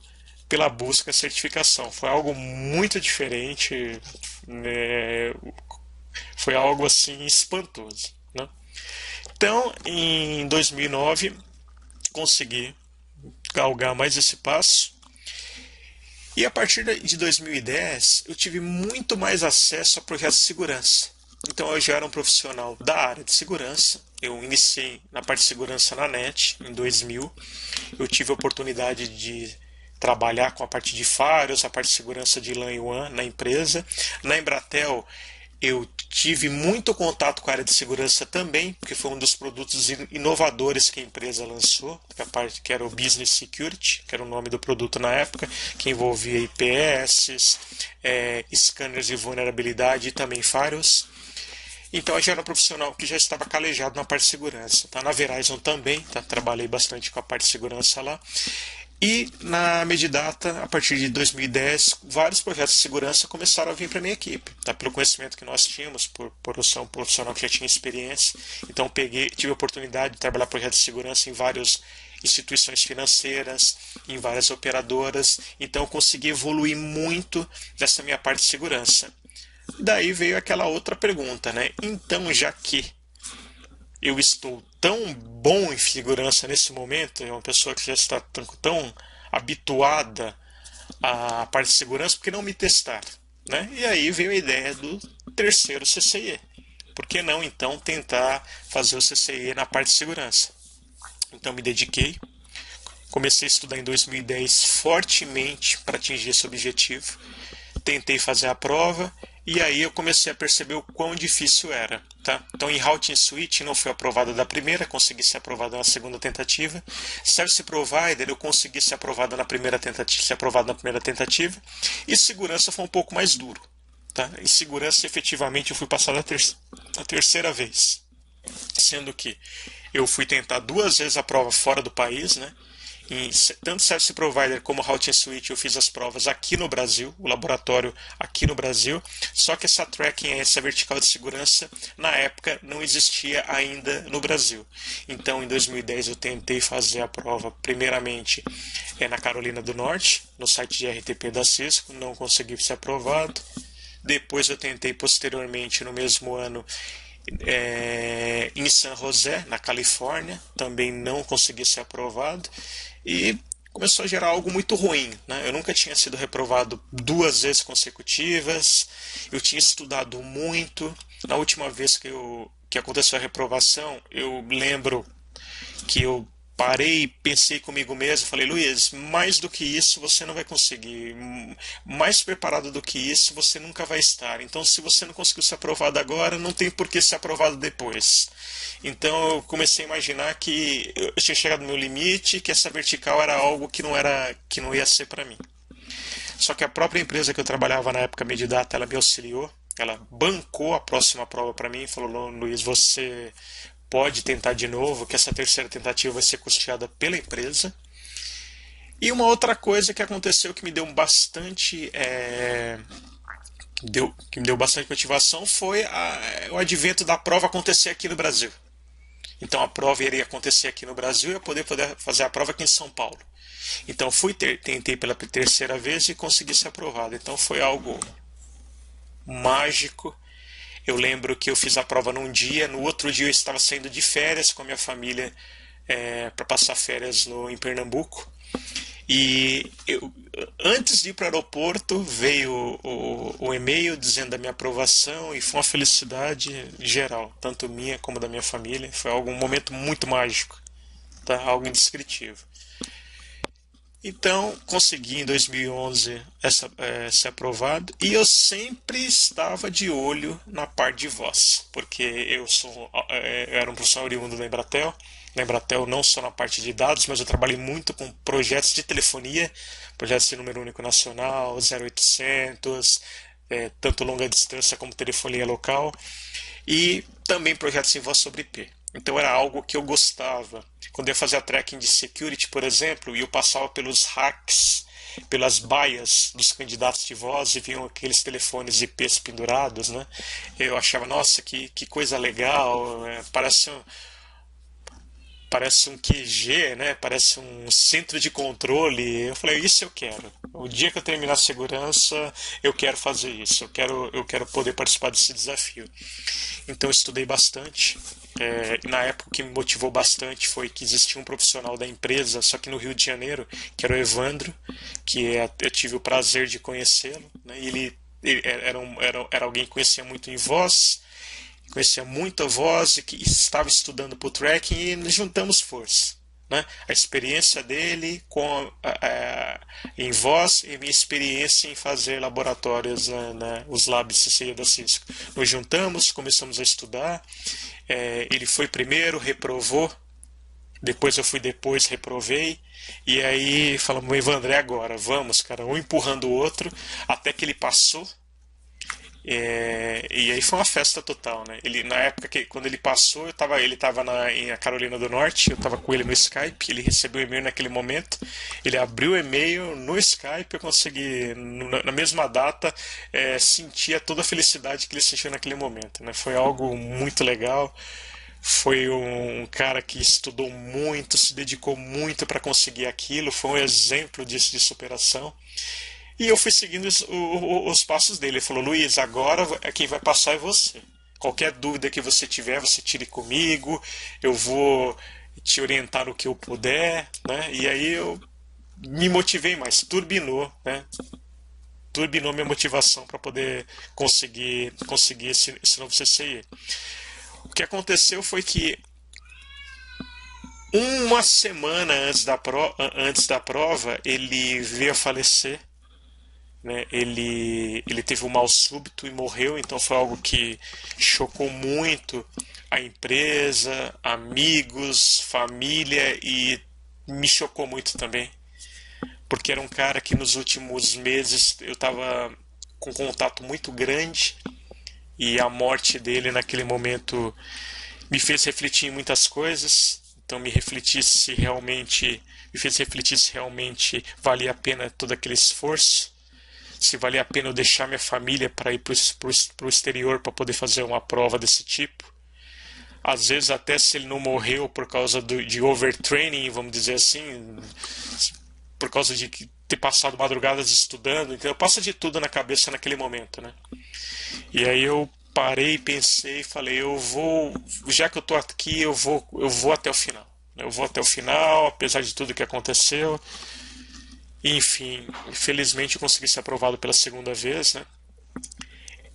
pela busca e certificação. Foi algo muito diferente, né? Foi algo assim espantoso, né? Então, em 2009, consegui galgar mais esse passo. E a partir de 2010, eu tive muito mais acesso a projetos de segurança. Então eu já era um profissional da área de segurança. Eu iniciei na parte de segurança na NET em 2000. Eu tive a oportunidade de trabalhar com a parte de firewalls, a parte de segurança de LAN e WAN na empresa. Na Embratel, eu tive muito contato com a área de segurança também, porque foi um dos produtos inovadores que a empresa lançou, que era o Business Security, que era o nome do produto na época, que envolvia IPS, scanners de vulnerabilidade e também firewalls. Então eu já era um profissional que já estava calejado na parte de segurança. Tá? Na Verizon também, trabalhei bastante com a parte de segurança lá. E na Medidata, a partir de 2010, vários projetos de segurança começaram a vir para a minha equipe, tá? Pelo conhecimento que nós tínhamos, por ser um profissional que já tinha experiência. Então tive a oportunidade de trabalhar projetos de segurança em várias instituições financeiras, em várias operadoras. Então eu consegui evoluir muito nessa minha parte de segurança. Daí veio aquela outra pergunta, né? Então, já que eu estou tão bom em segurança nesse momento, é uma pessoa que já está tão habituada à parte de segurança, por que não me testar? né? E aí veio a ideia do terceiro CCIE. Por que não, então, tentar fazer o CCIE na parte de segurança? Então me dediquei, comecei a estudar em 2010 fortemente para atingir esse objetivo. Tentei fazer a prova e aí eu comecei a perceber o quão difícil era. Tá? Então em Routing Switch não fui aprovado da primeira, consegui ser aprovado na segunda tentativa. Service Provider eu consegui ser aprovado na primeira tentativa. E segurança foi um pouco mais duro. Tá? Em segurança efetivamente eu fui passar a terceira vez. Sendo que eu fui tentar 2 vezes a prova fora do país, né? Tanto Service Provider como Routing Switch eu fiz as provas aqui no Brasil, o laboratório aqui no Brasil, só que essa tracking, essa vertical de segurança, na época não existia ainda no Brasil. Então em 2010 eu tentei fazer a prova primeiramente na Carolina do Norte, no site de RTP da Cisco, não consegui ser aprovado. Depois eu tentei posteriormente no mesmo ano em San José, na Califórnia, também não consegui ser aprovado e começou a gerar algo muito ruim, né? Eu nunca tinha sido reprovado 2 vezes consecutivas, eu tinha estudado muito. Na última vez que aconteceu a reprovação, eu lembro que eu parei e pensei comigo mesmo, falei, Luiz, mais do que isso você não vai conseguir, mais preparado do que isso você nunca vai estar, então se você não conseguiu ser aprovado agora, não tem por que ser aprovado depois. Então eu comecei a imaginar que eu tinha chegado no meu limite, que essa vertical era algo que não ia ser para mim. Só que a própria empresa que eu trabalhava na época, Medidata, ela me auxiliou, ela bancou a próxima prova para mim e falou, Luiz, você pode tentar de novo, que essa terceira tentativa vai ser custeada pela empresa. E uma outra coisa que aconteceu que me deu bastante que me deu bastante motivação foi o advento da prova acontecer aqui no Brasil. Então a prova iria acontecer aqui no Brasil e eu poder fazer a prova aqui em São Paulo. Então tentei pela terceira vez e consegui ser aprovado. Então foi algo mágico. Eu lembro que eu fiz a prova num dia, no outro dia eu estava saindo de férias com a minha família para passar férias em Pernambuco. E antes de ir para o aeroporto veio o e-mail dizendo da minha aprovação e foi uma felicidade geral, tanto minha como da minha família. Foi um momento muito mágico, tá? Algo indescritível. Então, consegui em 2011 ser aprovado e eu sempre estava de olho na parte de voz, porque eu era um profissional oriundo da Embratel. Na Embratel não só na parte de dados, mas eu trabalhei muito com projetos de telefonia, projetos de número único nacional, 0800, tanto longa distância como telefonia local, e também projetos em voz sobre IP. Então era algo que eu gostava. Quando eu fazia tracking de security, por exemplo, e eu passava pelos hacks, pelas baias dos candidatos de voz e vinham aqueles telefones IPs pendurados, né? Eu achava, nossa, que coisa legal, parece um QG, né? Parece um centro de controle. Eu falei, isso eu quero. O dia que eu terminar a segurança, eu quero fazer isso. Eu quero poder participar desse desafio. Então eu estudei bastante. Na época o que me motivou bastante foi que existia um profissional da empresa, só que no Rio de Janeiro, que era o Evandro, eu tive o prazer de conhecê-lo, né? Ele era alguém que conhecia muito em voz, conhecia muito a voz e que estava estudando para o tracking e nos juntamos forças. Né? A experiência dele em voz e minha experiência em fazer laboratórios, os labs CCIE da Cisco. Nos juntamos, começamos a estudar. Ele foi primeiro, reprovou. Depois eu fui depois, reprovei. E aí falamos, Evandro, agora, vamos, cara, um empurrando o outro, até que ele passou. E aí foi uma festa total, né? Na época quando ele passou, ele estava em Carolina do Norte, eu estava com ele no Skype, ele recebeu o e-mail naquele momento, ele abriu o e-mail no Skype, eu consegui, na mesma data, sentir toda a felicidade que ele sentiu naquele momento, né? Foi algo muito legal. Foi um cara que estudou muito, se dedicou muito para conseguir aquilo, foi um exemplo disso de superação. E eu fui seguindo os passos dele. Ele falou, Luiz, agora quem vai passar é você. Qualquer dúvida que você tiver, você tire comigo. Eu vou te orientar no que eu puder. Né? E aí eu me motivei mais, turbinou. Né? turbinou minha motivação para poder conseguir esse novo CCIE. O que aconteceu foi que uma semana antes da prova, ele veio a falecer, né? Ele teve um mal súbito e morreu, então foi algo que chocou muito a empresa, amigos, família, e me chocou muito também, porque era um cara que nos últimos meses eu estava com contato muito grande, e a morte dele naquele momento me fez refletir em muitas coisas. Então me fez refletir se realmente valia a pena todo aquele esforço, se valia a pena eu deixar minha família para ir para o exterior para poder fazer uma prova desse tipo. Às vezes até se ele não morreu por causa de overtraining, vamos dizer assim, por causa de ter passado madrugadas estudando, então passa de tudo na cabeça naquele momento, né? E aí eu parei, pensei e falei, já que eu tô aqui, eu vou até o final. Eu vou até o final, apesar de tudo que aconteceu. Enfim, infelizmente eu consegui ser aprovado pela segunda vez, né?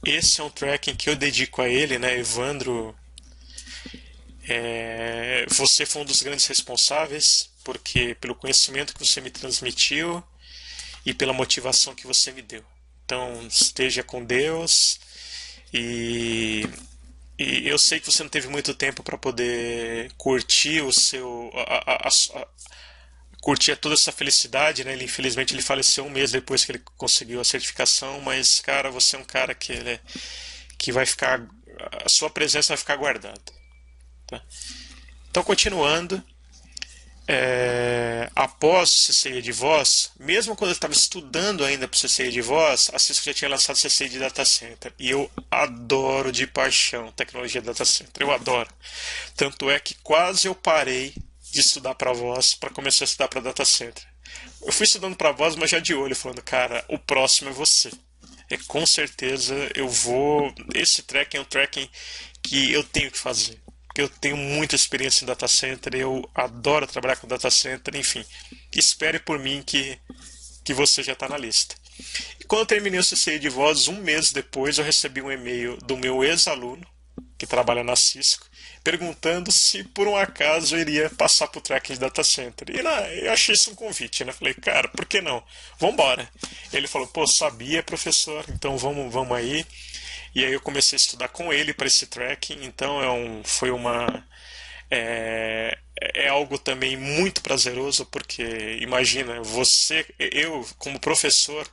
Esse é um tracking que eu dedico a ele, né, Evandro? Você foi um dos grandes responsáveis, porque pelo conhecimento que você me transmitiu e pela motivação que você me deu. Então, esteja com Deus. E, e eu sei que você não teve muito tempo para poder curtir o seu curtir toda essa felicidade, né? Infelizmente ele faleceu um mês depois que ele conseguiu a certificação, mas cara, você é um cara que vai ficar, a sua presença vai ficar guardada, tá? Então, continuando, após o CCIE de voz, mesmo quando eu estava estudando ainda para o CCIE de voz, a Cisco já tinha lançado o CCIE de Data Center. E eu adoro de paixão tecnologia de Data Center. Eu adoro. Tanto é que quase eu parei de estudar para voz para começar a estudar para Data Center. Eu fui estudando para voz, mas já de olho, falando, cara, o próximo é você. Com certeza eu vou. Esse tracking é um tracking que eu tenho que fazer. Eu tenho muita experiência em data center, eu adoro trabalhar com data center, enfim. Espere por mim que você já está na lista. E quando eu terminei o CCIE de voz, um mês depois, eu recebi um e-mail do meu ex-aluno, que trabalha na Cisco, perguntando se por um acaso eu iria passar para o tracking de data center. E eu achei isso um convite, né? Falei, cara, por que não? Vambora. Ele falou, pô, sabia, professor, então vamos aí. E aí eu comecei a estudar com ele para esse tracking, então é algo também muito prazeroso, porque imagina, eu como professor,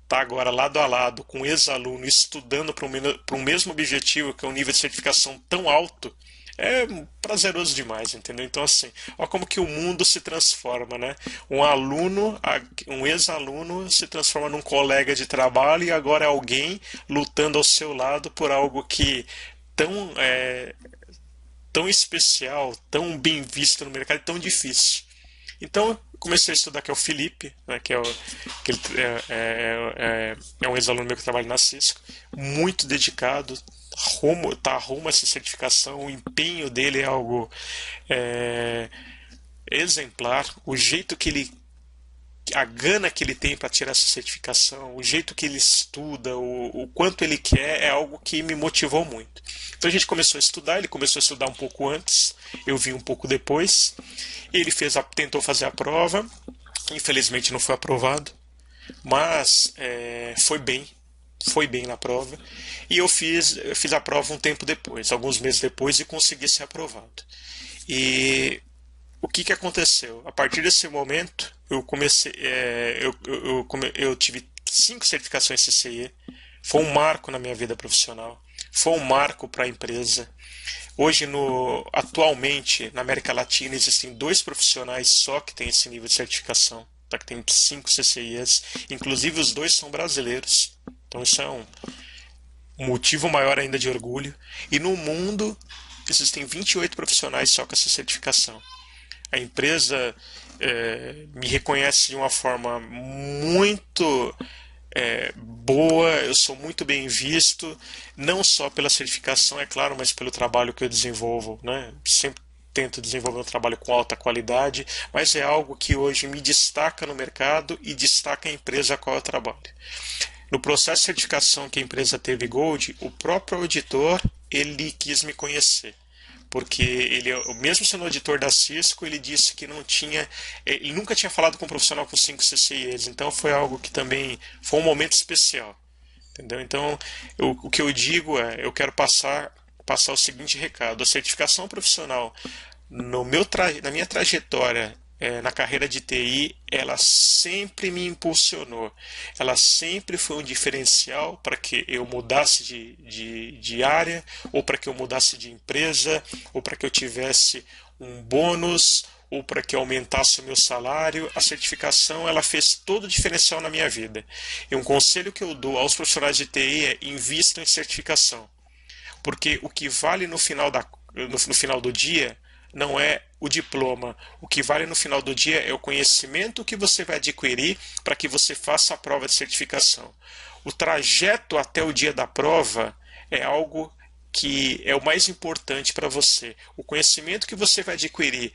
tá agora lado a lado com um ex-aluno estudando para um mesmo objetivo, que é um nível de certificação tão alto. É prazeroso demais, entendeu? Então, assim, olha como que o mundo se transforma, né? Um ex-aluno se transforma num colega de trabalho e agora é alguém lutando ao seu lado por algo que tão especial, tão bem visto no mercado e tão difícil. Então, comecei a estudar, que é o Felipe, né, é um ex-aluno meu que trabalha na Cisco, muito dedicado, tá rumo a essa certificação, o empenho dele é algo exemplar, o jeito que a gana que ele tem para tirar essa certificação, o jeito que ele estuda, o quanto ele quer, é algo que me motivou muito. Então a gente começou a estudar, ele começou a estudar um pouco antes, eu vim um pouco depois, ele tentou fazer a prova, infelizmente não foi aprovado, mas foi bem na prova, e eu fiz a prova um tempo depois, alguns meses depois, e consegui ser aprovado. E o que aconteceu? A partir desse momento, eu tive 5 certificações CCIE, foi um marco na minha vida profissional, foi um marco para a empresa. Hoje, atualmente, na América Latina, existem 2 profissionais só que têm esse nível de certificação, tá? Que tem 5 CCIEs, inclusive os 2 são brasileiros, então isso é um motivo maior ainda de orgulho. E no mundo, existem 28 profissionais só com essa certificação. A empresa me reconhece de uma forma muito boa, eu sou muito bem visto, não só pela certificação, é claro, mas pelo trabalho que eu desenvolvo, né? Sempre tento desenvolver um trabalho com alta qualidade, mas é algo que hoje me destaca no mercado e destaca a empresa a qual eu trabalho. No processo de certificação que a empresa teve Gold, o próprio auditor ele quis me conhecer. Porque ele, mesmo sendo auditor da Cisco, ele disse que não tinha, ele nunca tinha falado com um profissional com 5 CCIEs, então foi algo que também foi um momento especial, entendeu? Então, o que eu digo é, eu quero passar o seguinte recado: a certificação profissional na minha trajetória na carreira de TI, ela sempre me impulsionou. Ela sempre foi um diferencial para que eu mudasse de área, ou para que eu mudasse de empresa, ou para que eu tivesse um bônus, ou para que eu aumentasse o meu salário. A certificação ela fez todo o diferencial na minha vida. E um conselho que eu dou aos profissionais de TI é: invistam em certificação. Porque o que vale no final do dia não é o diploma. O que vale no final do dia é o conhecimento que você vai adquirir para que você faça a prova de certificação. O trajeto até o dia da prova é algo que é o mais importante para você. O conhecimento que você vai adquirir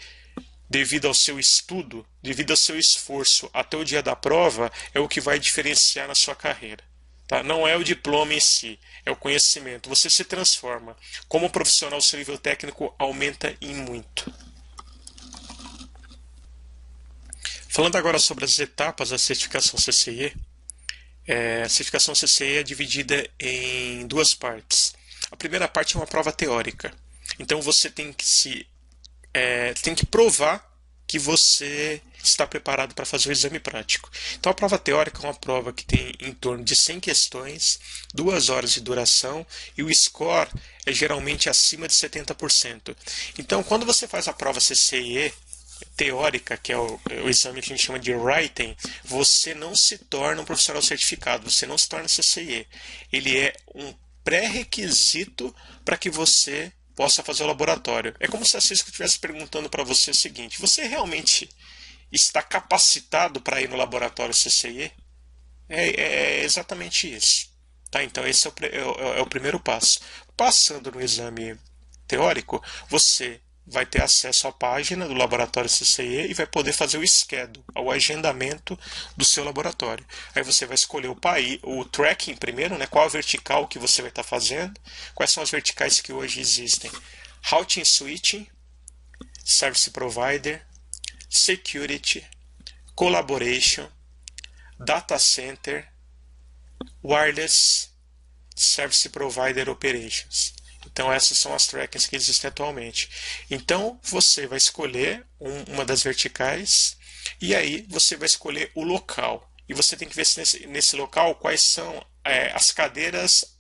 devido ao seu estudo, devido ao seu esforço até o dia da prova, é o que vai diferenciar na sua carreira. Tá? Não é o diploma em si, é o conhecimento. Você se transforma. Como profissional, seu nível técnico aumenta em muito. Falando agora sobre as etapas da certificação CCIE, a certificação CCIE é dividida em duas partes. A primeira parte é uma prova teórica. Então você tem que provar que você está preparado para fazer o exame prático. Então a prova teórica é uma prova que tem em torno de 100 questões, 2 horas de duração, e o score é geralmente acima de 70%. Então quando você faz a prova CCIE teórica, que é o exame que a gente chama de writing, você não se torna um profissional certificado, você não se torna CCIE. Ele é um pré-requisito para que você possa fazer o laboratório. É como se a Cisco estivesse perguntando para você o seguinte: você realmente está capacitado para ir no laboratório CCIE? É exatamente isso. Tá? Então esse é o primeiro passo. Passando no exame teórico, você vai ter acesso à página do laboratório CCIE e vai poder fazer o schedule, o agendamento do seu laboratório. Aí você vai escolher o tracking primeiro, né, qual a vertical que você vai estar fazendo, quais são as verticais que hoje existem: Routing Switching, Service Provider, Security, Collaboration, Data Center, Wireless, Service Provider Operations. Então essas são as trackings que existem atualmente. Então você vai escolher uma das verticais e aí você vai escolher o local. E você tem que ver se nesse local quais são as cadeiras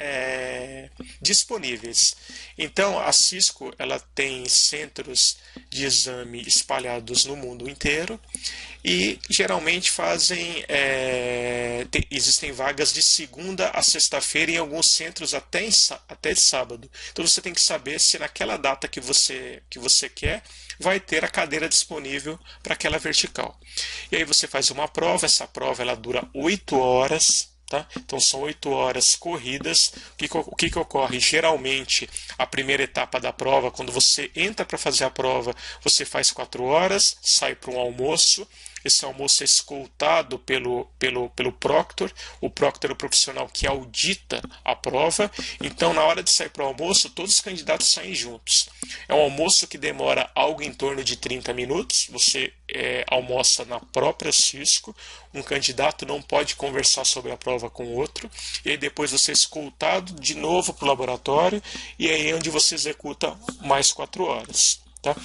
disponíveis. Então a Cisco ela tem centros de exame espalhados no mundo inteiro e geralmente existem vagas de segunda a sexta-feira em alguns centros até sábado. Então você tem que saber se naquela data que você quer vai ter a cadeira disponível para aquela vertical. E aí você faz uma prova, essa prova ela dura 8 horas. Tá? Então são 8 horas corridas. O que ocorre? Geralmente a primeira etapa da prova, quando você entra para fazer a prova, você faz 4 horas, sai para um almoço. Esse almoço é escoltado pelo proctor. O proctor é o profissional que audita a prova. Então, na hora de sair para o almoço, todos os candidatos saem juntos. É um almoço que demora algo em torno de 30 minutos. Você almoça na própria Cisco. Um candidato não pode conversar sobre a prova com o outro. E aí depois você é escoltado de novo para o laboratório. E aí é onde você executa mais 4 horas. Tá?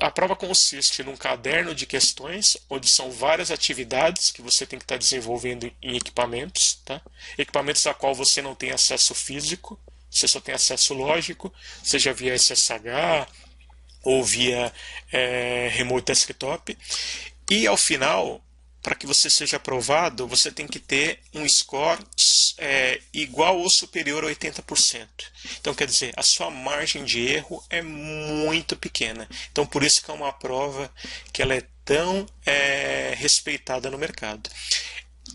A prova consiste num caderno de questões, onde são várias atividades que você tem que estar desenvolvendo em equipamentos. Tá? Equipamentos a qual você não tem acesso físico, você só tem acesso lógico, seja via SSH ou via Remote Desktop. E ao final, para que você seja aprovado, você tem que ter um score igual ou superior a 80%. Então, quer dizer, a sua margem de erro é muito pequena. Então, por isso que é uma prova que ela é tão respeitada no mercado.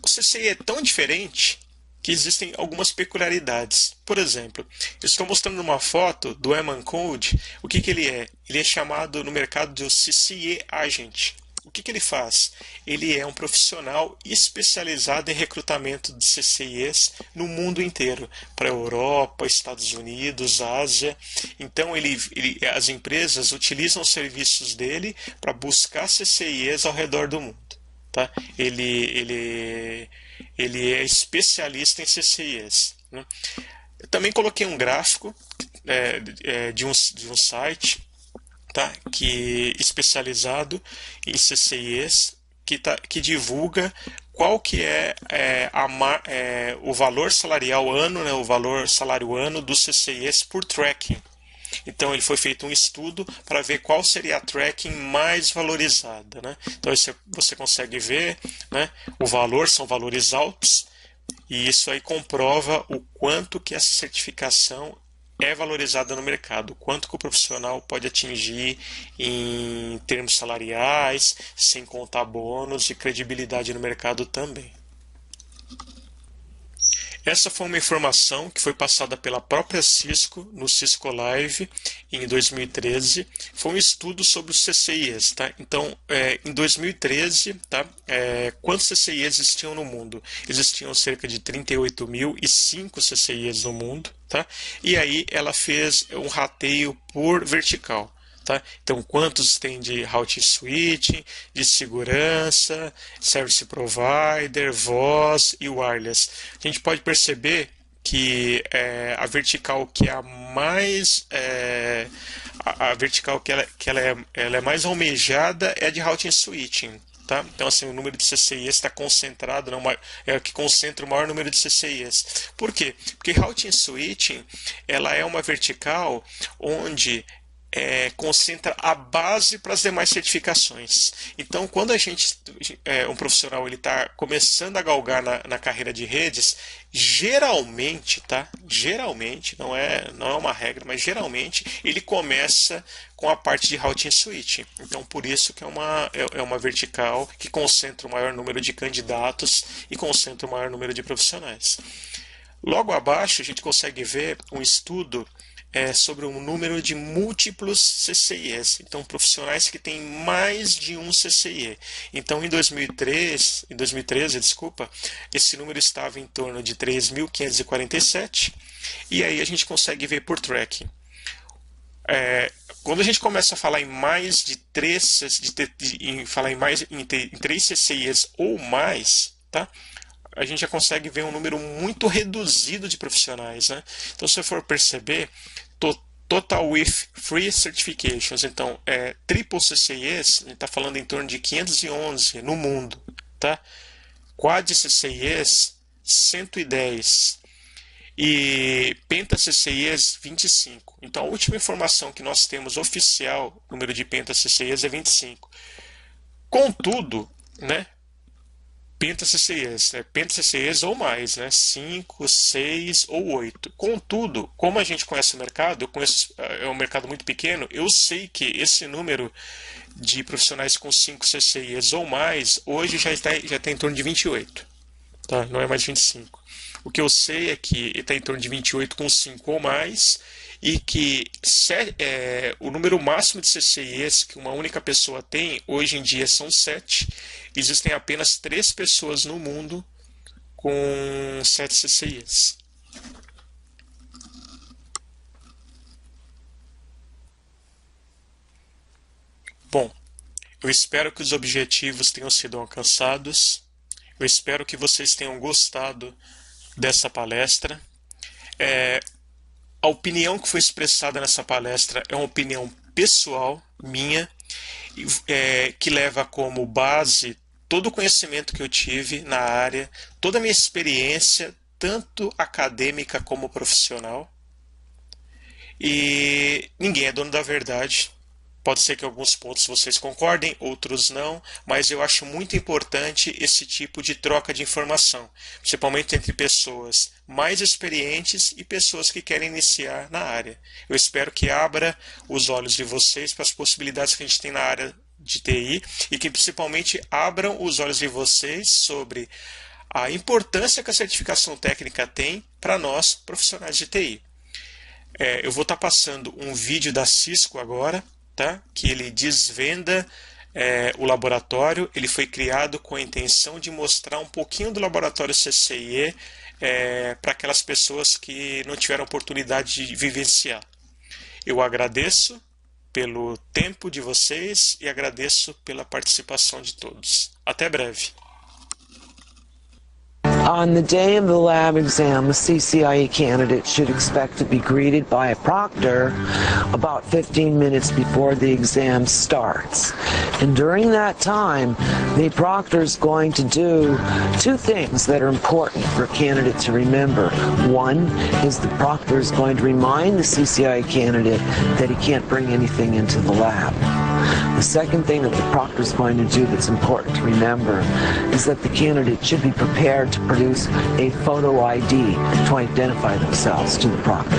O CCI é tão diferente que existem algumas peculiaridades. Por exemplo, eu estou mostrando uma foto do Eman Code. O que ele é? Ele é chamado no mercado de CCIE Agent. O que ele faz? Ele é um profissional especializado em recrutamento de CCIEs no mundo inteiro, para a Europa, Estados Unidos, Ásia. Então as empresas utilizam os serviços dele para buscar CCIEs ao redor do mundo. Tá? Ele é especialista em CCIEs. Né? Eu também coloquei um gráfico de um site, tá? Que especializado em CCIEs, que divulga qual que o valor salarial ano, né, o valor salário ano dos CCIEs por tracking. Então ele foi feito um estudo para ver qual seria a tracking mais valorizada, né? Então você consegue ver, né, o valor, são valores altos, e isso aí comprova o quanto que essa certificação é valorizada no mercado, o quanto que o profissional pode atingir em termos salariais, sem contar bônus e credibilidade no mercado também. Essa foi uma informação que foi passada pela própria Cisco no Cisco Live em 2013. Foi um estudo sobre os CCIEs. Tá? Então, em 2013, tá? Quantos CCIEs existiam no mundo? Existiam cerca de 38.005 CCIEs no mundo. Tá? E aí ela fez um rateio por vertical. Tá? Então, quantos tem de routing switching, de segurança, service provider, voz e wireless? A gente pode perceber que a vertical que é a mais a vertical que ela é mais almejada é a de routing switching. Tá? Então, assim, o número de CCIEs está concentrado, é o que concentra o maior número de CCIEs. Por quê? Porque routing switching ela é uma vertical onde concentra a base para as demais certificações. Então, quando um profissional está começando a galgar na carreira de redes, geralmente, tá? Geralmente, não é uma regra, mas geralmente ele começa com a parte de routing switch. Então, por isso que é uma vertical que concentra o maior número de candidatos e concentra o maior número de profissionais. Logo abaixo, a gente consegue ver um estudo sobre o número de múltiplos CCIEs, então profissionais que têm mais de um CCIE. Então em 2013, esse número estava em torno de 3.547, e aí a gente consegue ver por tracking. Quando a gente começa a falar em mais de três CCIEs ou mais, tá? A gente já consegue ver um número muito reduzido de profissionais. Né? Então, se você for perceber, Total with Free Certifications, então, triple CCIEs, a gente está falando em torno de 511 no mundo. Tá? Quad CCIEs, 110. E Penta CCIEs, 25. Então, a última informação que nós temos oficial, o número de Penta CCIEs é 25. Contudo, né? Penta CCIEs ou mais, né? 5, 6 ou 8. Contudo, como a gente conhece o mercado, é um mercado muito pequeno, eu sei que esse número de profissionais com 5 CCIEs ou mais, hoje já está em torno de 28. Tá? Não é mais 25. O que eu sei é que está em torno de 28 com 5 ou mais, e que o número máximo de CCIEs que uma única pessoa tem, hoje em dia são 7. Existem apenas 3 pessoas no mundo com 7 CCIEs. Bom, eu espero que os objetivos tenham sido alcançados. Eu espero que vocês tenham gostado dessa palestra. A opinião que foi expressada nessa palestra é uma opinião pessoal minha, que leva como base todo o conhecimento que eu tive na área, toda a minha experiência, tanto acadêmica como profissional. E ninguém é dono da verdade. Pode ser que alguns pontos vocês concordem, outros não, mas eu acho muito importante esse tipo de troca de informação, principalmente entre pessoas mais experientes e pessoas que querem iniciar na área. Eu espero que abra os olhos de vocês para as possibilidades que a gente tem na área de TI e que principalmente abram os olhos de vocês sobre a importância que a certificação técnica tem para nós, profissionais de TI. Eu vou estar passando um vídeo da Cisco agora, tá? Que ele desvenda o laboratório ele foi criado com a intenção de mostrar um pouquinho do laboratório CCIE para aquelas pessoas que não tiveram oportunidade de vivenciar. Eu agradeço pelo tempo de vocês e agradeço pela participação de todos. Até breve. On the day of the lab exam, the CCIE candidate should expect to be greeted by a proctor about 15 minutes before the exam starts. And during that time, the proctor is going to do two things that are important for a candidate to remember. One is the proctor is going to remind the CCIE candidate that he can't bring anything into the lab. The second thing that the proctor is going to do that's important to remember is that the candidate should be prepared to produce a photo ID to identify themselves to the proctor.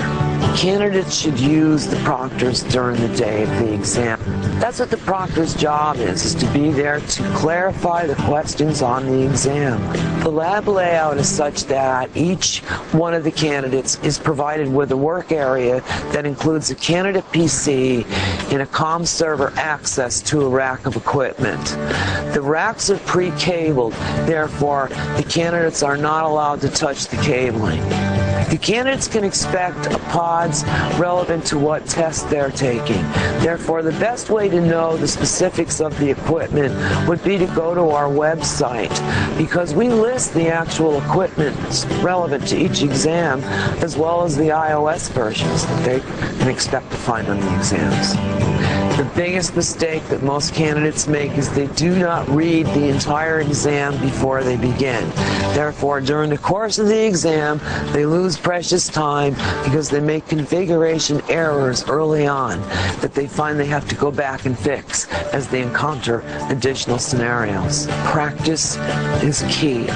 Candidates should use the proctors during the day of the exam. That's what the proctor's job is to be there to clarify the questions on the exam. The lab layout is such that each one of the candidates is provided with a work area that includes a candidate PC and a comm server access to a rack of equipment. The racks are pre-cabled, therefore the candidates are not allowed to touch the cabling. The candidates can expect pods relevant to what test they're taking. Therefore, the best way to know the specifics of the equipment would be to go to our website, because we list the actual equipment relevant to each exam, as well as the iOS versions that they can expect to find on the exams. The biggest mistake that most candidates make is they do not read the entire exam before they begin. Therefore, during the course of the exam, they lose precious time because they make configuration errors early on that they find they have to go back and fix as they encounter additional scenarios. Practice is key.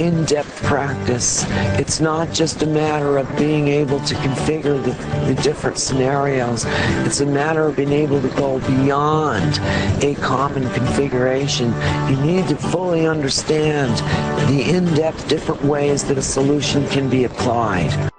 In-depth practice. It's not just a matter of being able to configure the different scenarios. It's a matter of being able to go beyond a common configuration. You need to fully understand the in-depth different ways that a solution can be applied.